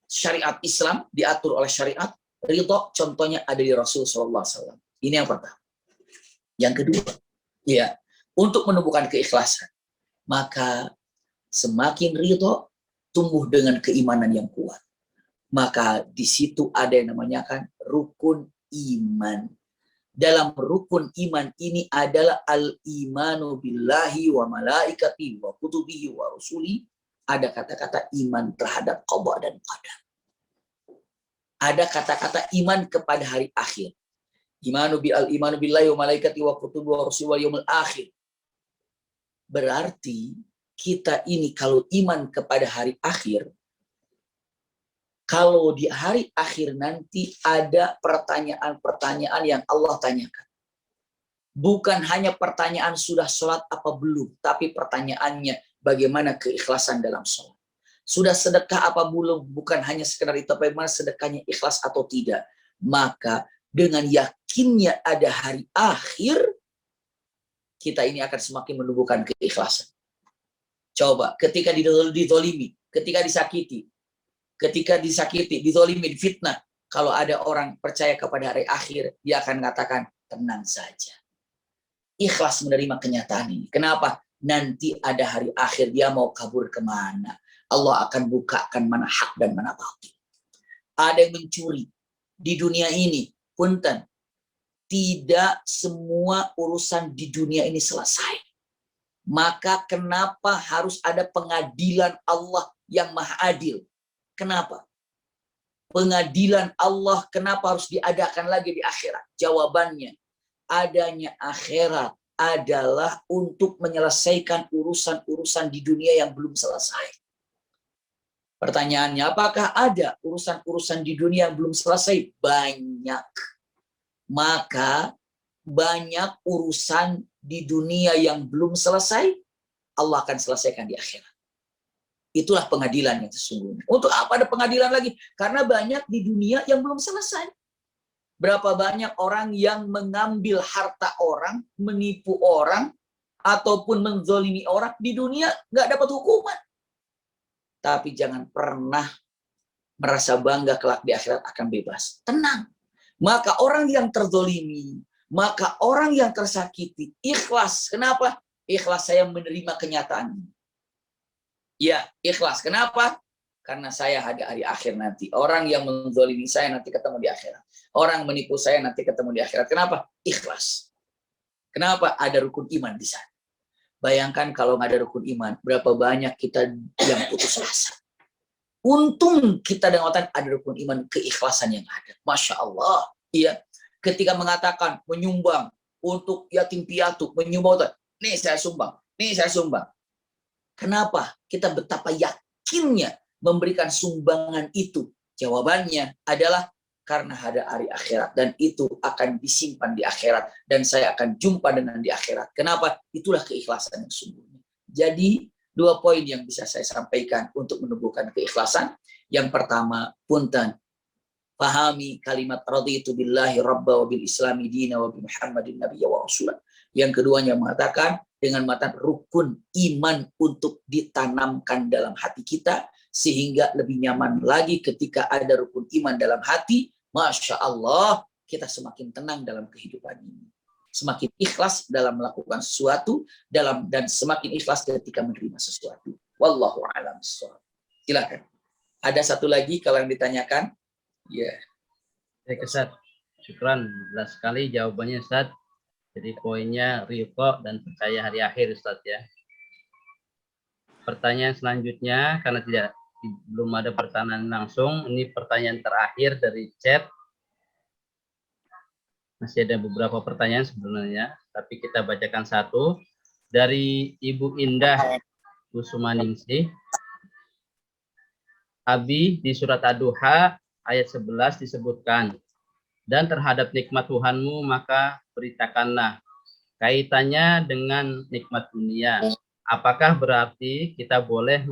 syariat Islam diatur oleh syariat. Ridho contohnya ada di Rasul Sallallahu Alaihi Wasallam. Ini yang pertama. Yang kedua, ya, untuk menumbuhkan keikhlasan, maka semakin ridho tumbuh dengan keimanan yang kuat. Maka di situ ada yang namanya kan rukun iman. Dalam rukun iman ini adalah al-imanu billahi wa malaikatihi wa kutubihi wa rusuli. Ada kata-kata iman terhadap qada dan qadar. Ada kata-kata iman kepada hari akhir. Imanu billahi wa malaikatihi wa kutubihi wa rusuli wal yaumil akhir. Berarti kita ini kalau iman kepada hari akhir, kalau di hari akhir nanti ada pertanyaan-pertanyaan yang Allah tanyakan. Bukan hanya pertanyaan sudah sholat apa belum, tapi pertanyaannya bagaimana keikhlasan dalam sholat. Sudah sedekah apa belum, bukan hanya sekedar itu, bagaimana sedekahnya ikhlas atau tidak. Maka dengan yakinnya ada hari akhir, kita ini akan semakin menumbuhkan keikhlasan. Coba, ketika didolimi, ketika disakiti, dizolimi, difitnah. Kalau ada orang percaya kepada hari akhir, dia akan mengatakan, tenang saja. Ikhlas menerima kenyataan ini. Kenapa? Nanti ada hari akhir, dia mau kabur kemana. Allah akan bukakan mana hak dan mana batil. Ada yang mencuri di dunia ini, punten, tidak semua urusan di dunia ini selesai. Maka kenapa harus ada pengadilan Allah yang maha adil? Kenapa? Pengadilan Allah kenapa harus diadakan lagi di akhirat? Jawabannya, adanya akhirat adalah untuk menyelesaikan urusan-urusan di dunia yang belum selesai. Pertanyaannya, apakah ada urusan-urusan di dunia yang belum selesai? Banyak. Maka banyak urusan di dunia yang belum selesai, Allah akan selesaikan di akhirat. Itulah pengadilan yang sesungguhnya. Untuk apa ada pengadilan lagi? Karena banyak di dunia yang belum selesai. Berapa banyak orang yang mengambil harta orang, menipu orang, ataupun menzolimi orang, di dunia nggak dapat hukuman. Tapi jangan pernah merasa bangga kelak di akhirat akan bebas. Tenang. Maka orang yang terzolimi, maka orang yang tersakiti, ikhlas. Kenapa? Ikhlas saya menerima kenyataan. Ya, ikhlas. Kenapa? Karena saya ada hari akhir nanti. Orang yang menzolimi saya nanti ketemu di akhirat. Orang menipu saya nanti ketemu di akhirat. Kenapa? Ikhlas. Kenapa? Ada rukun iman di sana. Bayangkan kalau nggak ada rukun iman, berapa banyak kita yang putus asa. Untung kita dengan ada rukun iman, keikhlasan yang ada. Masya Allah. Iya. Ketika mengatakan, menyumbang untuk yatim piatu, menyumbang, nih saya sumbang, nih saya sumbang. Kenapa? Kita betapa yakinnya memberikan sumbangan itu. Jawabannya adalah karena ada hari akhirat. Dan itu akan disimpan di akhirat. Dan saya akan jumpa dengan di akhirat. Kenapa? Itulah keikhlasan yang sungguhnya. Jadi, 2 poin yang bisa saya sampaikan untuk menumbuhkan keikhlasan. Yang pertama, punten. Pahami kalimat raditu billahi rabba wa bil islami dina wa bi muhammadin nabiyya wa rasulah. Yang keduanya mengatakan dengan mata rukun iman untuk ditanamkan dalam hati kita sehingga lebih nyaman lagi ketika ada rukun iman dalam hati. Masya Allah, kita semakin tenang dalam kehidupan ini. Semakin ikhlas dalam melakukan sesuatu dan semakin ikhlas ketika menerima sesuatu. Wallahu a'lam bishawab. Silakan. Ada satu lagi kalau yang ditanyakan. Ya. Baik, Ustaz. Syukran. Jelas sekali jawabannya, Ustaz. Jadi poinnya ridho dan percaya hari akhir, Ustaz ya. Pertanyaan selanjutnya karena belum ada pertanyaan langsung, ini pertanyaan terakhir dari chat. Masih ada beberapa pertanyaan sebenarnya, tapi kita bacakan satu dari Ibu Indah Kusumaningsih. Abi di surat Ad-Duha ayat 11 disebutkan, dan terhadap nikmat Tuhanmu maka beritakanlah. Kaitannya dengan nikmat dunia. Apakah berarti kita boleh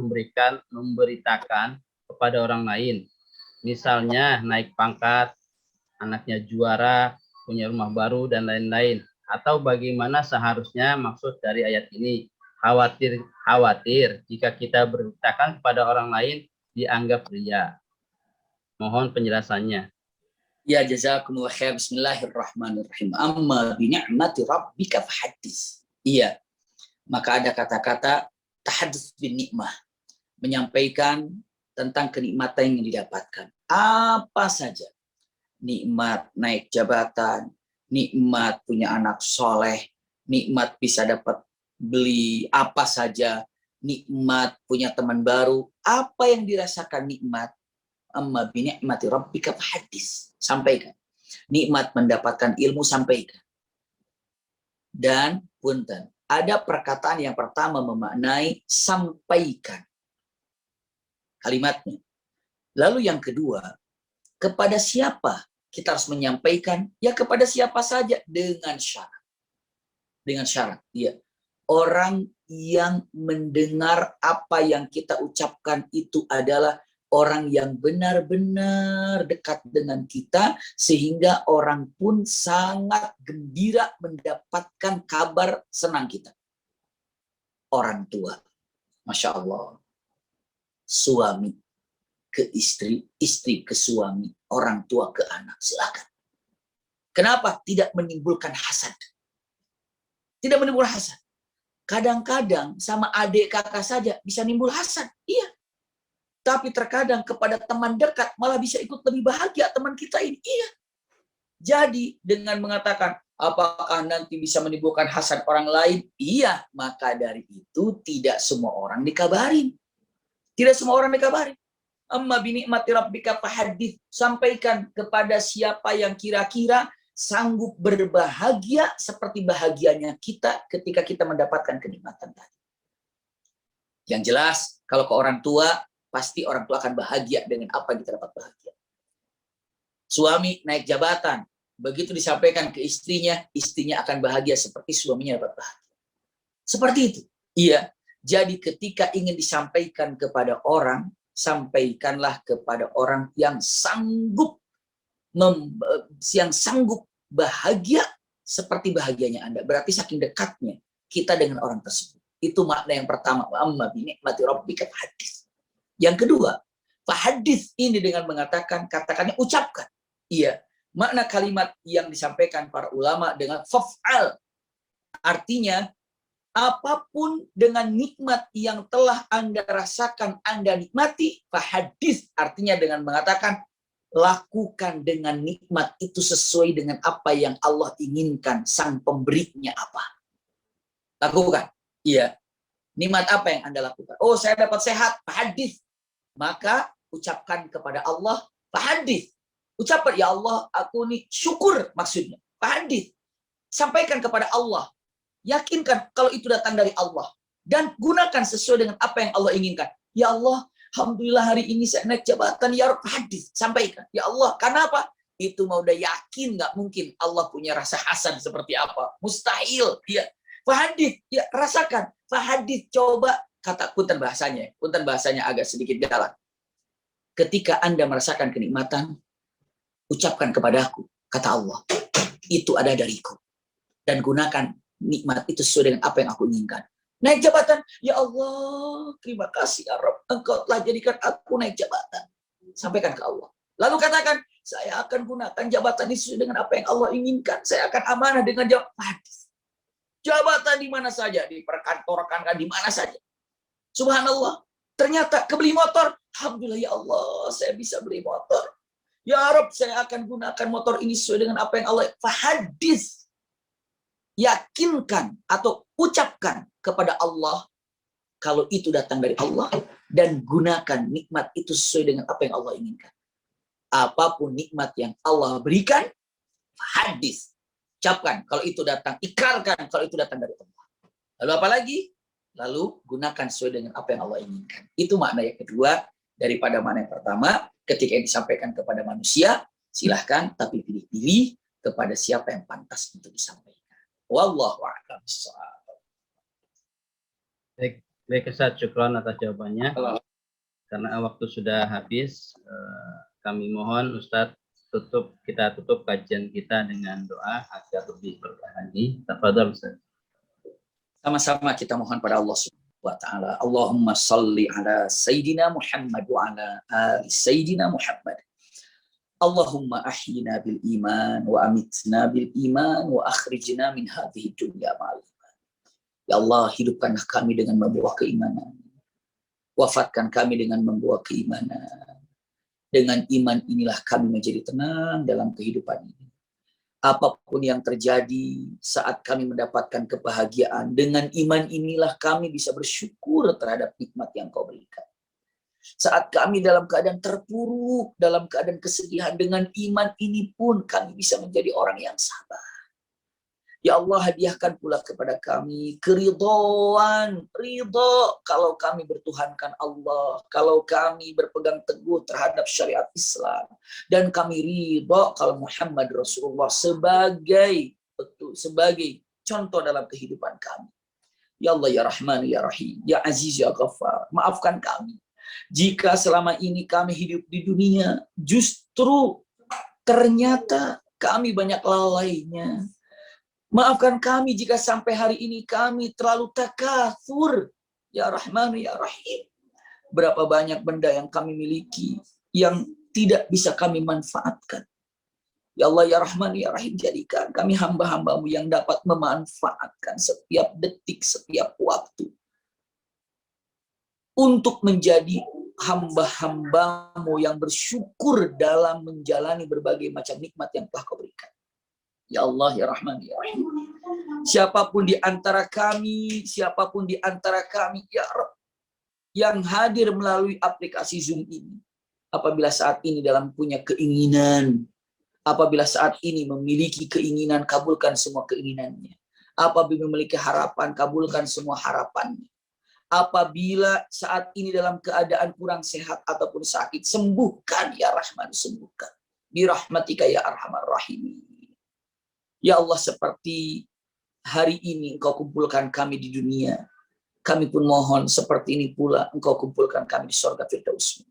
memberitakan kepada orang lain? Misalnya naik pangkat, anaknya juara, punya rumah baru, dan lain-lain. Atau bagaimana seharusnya maksud dari ayat ini? Khawatir jika kita beritakan kepada orang lain dianggap ria. Mohon penjelasannya. Ya, jazakumullah khair. Bismillahirrahmanirrahim. Amma bi ni'mati rabbika fahaddits. Iya. Maka ada kata-kata tahadduts bin nikmah, menyampaikan tentang kenikmatan yang didapatkan. Apa saja. Nikmat naik jabatan, nikmat punya anak soleh, nikmat bisa dapat beli apa saja, nikmat punya teman baru, apa yang dirasakan nikmat. Amma bi ni'mati rabbika fahaddits, sampaikan. Nikmat mendapatkan ilmu, sampaikan. Dan punten, ada perkataan yang pertama memaknai sampaikan kalimatnya. Lalu yang kedua, kepada siapa kita harus menyampaikan? Ya kepada siapa saja, dengan syarat. Dengan syarat, ya. Orang yang mendengar apa yang kita ucapkan itu adalah orang yang benar-benar dekat dengan kita, sehingga orang pun sangat gembira mendapatkan kabar senang kita. Orang tua, Masya Allah. Suami ke istri, istri ke suami, orang tua ke anak. Silakan. Kenapa? Tidak menimbulkan hasad. Tidak menimbulkan hasad. Kadang-kadang sama adik kakak saja bisa nimbul hasad. Iya. Tapi terkadang kepada teman dekat malah bisa ikut lebih bahagia teman kita ini. Iya. Jadi dengan mengatakan, apakah nanti bisa menimbulkan hasad orang lain? Iya. Maka dari itu tidak semua orang dikabarin. Tidak semua orang dikabarin. Amma bi ni'mati rabbika fahaddits, sampaikan kepada siapa yang kira-kira sanggup berbahagia seperti bahagianya kita ketika kita mendapatkan kenikmatan tadi. Yang jelas, kalau ke orang tua, pasti orang tua akan bahagia dengan apa yang kita dapat bahagia. Suami naik jabatan, begitu disampaikan ke istrinya, istrinya akan bahagia seperti suaminya dapat bahagia. Seperti itu. Iya. Jadi ketika ingin disampaikan kepada orang, sampaikanlah kepada orang yang sanggup bahagia seperti bahagianya Anda. Berarti saking dekatnya kita dengan orang tersebut. Itu makna yang pertama. Amma bi ni'mati rabbika fahaddits. Yang kedua, fahaddits ini dengan mengatakan, katakannya ucapkan. Iya. Makna kalimat yang disampaikan para ulama dengan faf'al. Artinya, apapun dengan nikmat yang telah Anda rasakan, Anda nikmati, fahaddits artinya dengan mengatakan, lakukan dengan nikmat itu sesuai dengan apa yang Allah inginkan, sang pemberinya apa. Lakukan. Iya. Nikmat apa yang Anda lakukan? Oh, saya dapat sehat, fahaddits. Maka ucapkan kepada Allah, fahaddits. Ucapkan, ya Allah, aku ini syukur maksudnya. Fahaddits. Sampaikan kepada Allah. Yakinkan kalau itu datang dari Allah. Dan gunakan sesuai dengan apa yang Allah inginkan. Ya Allah, alhamdulillah hari ini saya naik jabatan. Ya Rabb, hadis. Sampaikan. Ya Allah, kenapa? Itu mau udah yakin nggak mungkin Allah punya rasa hasad seperti apa. Mustahil. Ya. Fahadis. Ya, rasakan. Fahadis. Coba. Kata punten bahasanya. Punten bahasanya agak sedikit galak. Ketika Anda merasakan kenikmatan, ucapkan kepadaku. Kata Allah. Itu ada dariku. Dan gunakan nikmat itu sesuai dengan apa yang aku inginkan. Naik jabatan, ya Allah, terima kasih ya Rabb, Engkau telah jadikan aku naik jabatan. Sampaikan ke Allah. Lalu katakan, saya akan gunakan jabatan ini sesuai dengan apa yang Allah inginkan. Saya akan amanah dengan jabatan. Jabatan di mana saja, di perkantoran, di mana saja. Subhanallah, ternyata kebeli motor. Alhamdulillah ya Allah, saya bisa beli motor. Ya Rabb, saya akan gunakan motor ini sesuai dengan apa yang Allah. Fahaddits. Yakinkan atau ucapkan kepada Allah kalau itu datang dari Allah, dan gunakan nikmat itu sesuai dengan apa yang Allah inginkan. Apapun nikmat yang Allah berikan, hadis, Ucapkan kalau itu datang, ikrarkan kalau itu datang dari Allah. Lalu apa lagi? Lalu gunakan sesuai dengan apa yang Allah inginkan. Itu makna yang kedua daripada makna yang pertama. Ketika yang disampaikan kepada manusia, silahkan, tapi pilih-pilih kepada siapa yang pantas untuk disampaikan. Wallahu a'lam bishawab. Baik Ustaz, syukron atas jawabannya. Karena waktu sudah habis, kami mohon Ustaz kita tutup kajian kita dengan doa agar lebih berkah lagi. Tafadhol Ustaz. Sama-sama kita mohon pada Allah Subhanahu wa taala. Allahumma shalli ala sayyidina Muhammad wa ala ali sayyidina Muhammad. Allahumma ahyina bil iman wa amitna bil iman wa akhrijna min hadhihi dunya ma'al iman. Ya Allah, hidupkanlah kami dengan membawa keimanan. Wafatkan kami dengan membawa keimanan. Dengan iman inilah kami menjadi tenang dalam kehidupan ini. Apapun yang terjadi saat kami mendapatkan kebahagiaan, dengan iman inilah kami bisa bersyukur terhadap nikmat yang Kau berikan. Saat kami dalam keadaan terpuruk, dalam keadaan kesedihan, dengan iman ini pun kami bisa menjadi orang yang sabar. Ya Allah, hadiahkan pula kepada kami keridhaan, ridho kalau kami bertuhankan Allah, kalau kami berpegang teguh terhadap syariat Islam, dan kami ridho kalau Muhammad Rasulullah sebagai contoh dalam kehidupan kami. Ya Allah, ya Rahman, ya Rahim, ya Aziz, ya Ghaffar, maafkan kami jika selama ini kami hidup di dunia justru ternyata kami banyak lalainya. Maafkan kami jika sampai hari ini kami terlalu takatsur. Ya Rahman, ya Rahim. Berapa banyak benda yang kami miliki yang tidak bisa kami manfaatkan. Ya Allah, ya Rahman, ya Rahim, jadikan kami hamba-hambamu yang dapat memanfaatkan setiap detik, setiap waktu. Untuk menjadi hamba-hambamu yang bersyukur dalam menjalani berbagai macam nikmat yang telah Kau berikan. Ya Allah, ya Rahman, ya Rahim. Siapapun di antara kami, ya Rabb, yang hadir melalui aplikasi Zoom ini, apabila saat ini dalam punya keinginan, apabila saat ini memiliki keinginan, kabulkan semua keinginannya. Apabila memiliki harapan, kabulkan semua harapannya. Apabila saat ini dalam keadaan kurang sehat ataupun sakit, sembuhkan ya Rahman, sembuhkan. Birahmatika ya Arhamar Rahimin. Ya Allah, seperti hari ini Engkau kumpulkan kami di dunia, kami pun mohon seperti ini pula Engkau kumpulkan kami di surga Firdaus.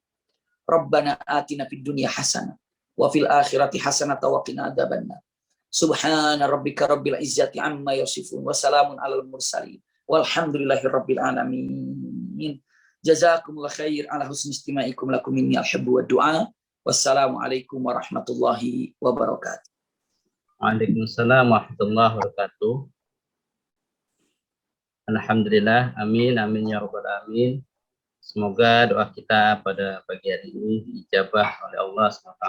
Rabbana atina fid dunya hasanah wa fil akhirati hasanah wa qina adzabannar. Subhana rabbika rabbil izzati amma yasifun wa salamun alal mursalin walhamdulillahi rabbil alamin. Jazakumullah khair ala husni istima'ikum lakum minni alhubbu wa du'a. Wassalamualaikum warahmatullahi wabarakatuh. Waalaikumsalam warahmatullahi wabarakatuh. Alhamdulillah, amin, amin ya rabbal alamin. Semoga doa kita pada pagi hari ini diijabah oleh Allah SWT.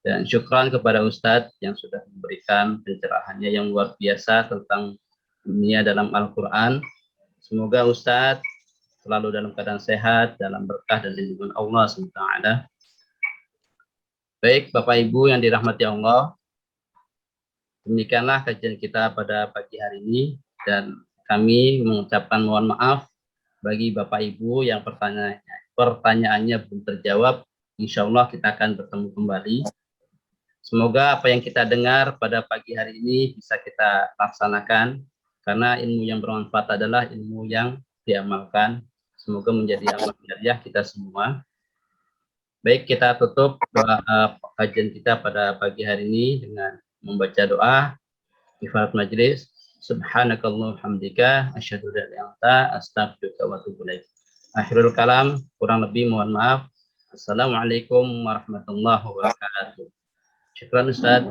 Dan syukran kepada Ustadz yang sudah memberikan pencerahannya yang luar biasa tentang dunia dalam Al-Quran. Semoga Ustadz selalu dalam keadaan sehat, dalam berkah dan lindungan Allah SWT. Baik Bapak Ibu yang dirahmati Allah, demikianlah kajian kita pada pagi hari ini, dan kami mengucapkan mohon maaf bagi Bapak Ibu yang pertanyaannya belum terjawab. Insya Allah kita akan bertemu kembali. Semoga apa yang kita dengar pada pagi hari ini bisa kita laksanakan, karena ilmu yang bermanfaat adalah ilmu yang diamalkan. Semoga menjadi amal jariah kita semua. Baik, kita tutup doa kajian kita pada pagi hari ini dengan membaca doa kifarat majelis. Subhanakallahumma hamdika asyhadu an la ilaha illa anta astaghfiruka wa atubu ilaik. Akhirul kalam, kurang lebih mohon maaf. Assalamualaikum warahmatullahi wabarakatuh. Syukran Ustaz.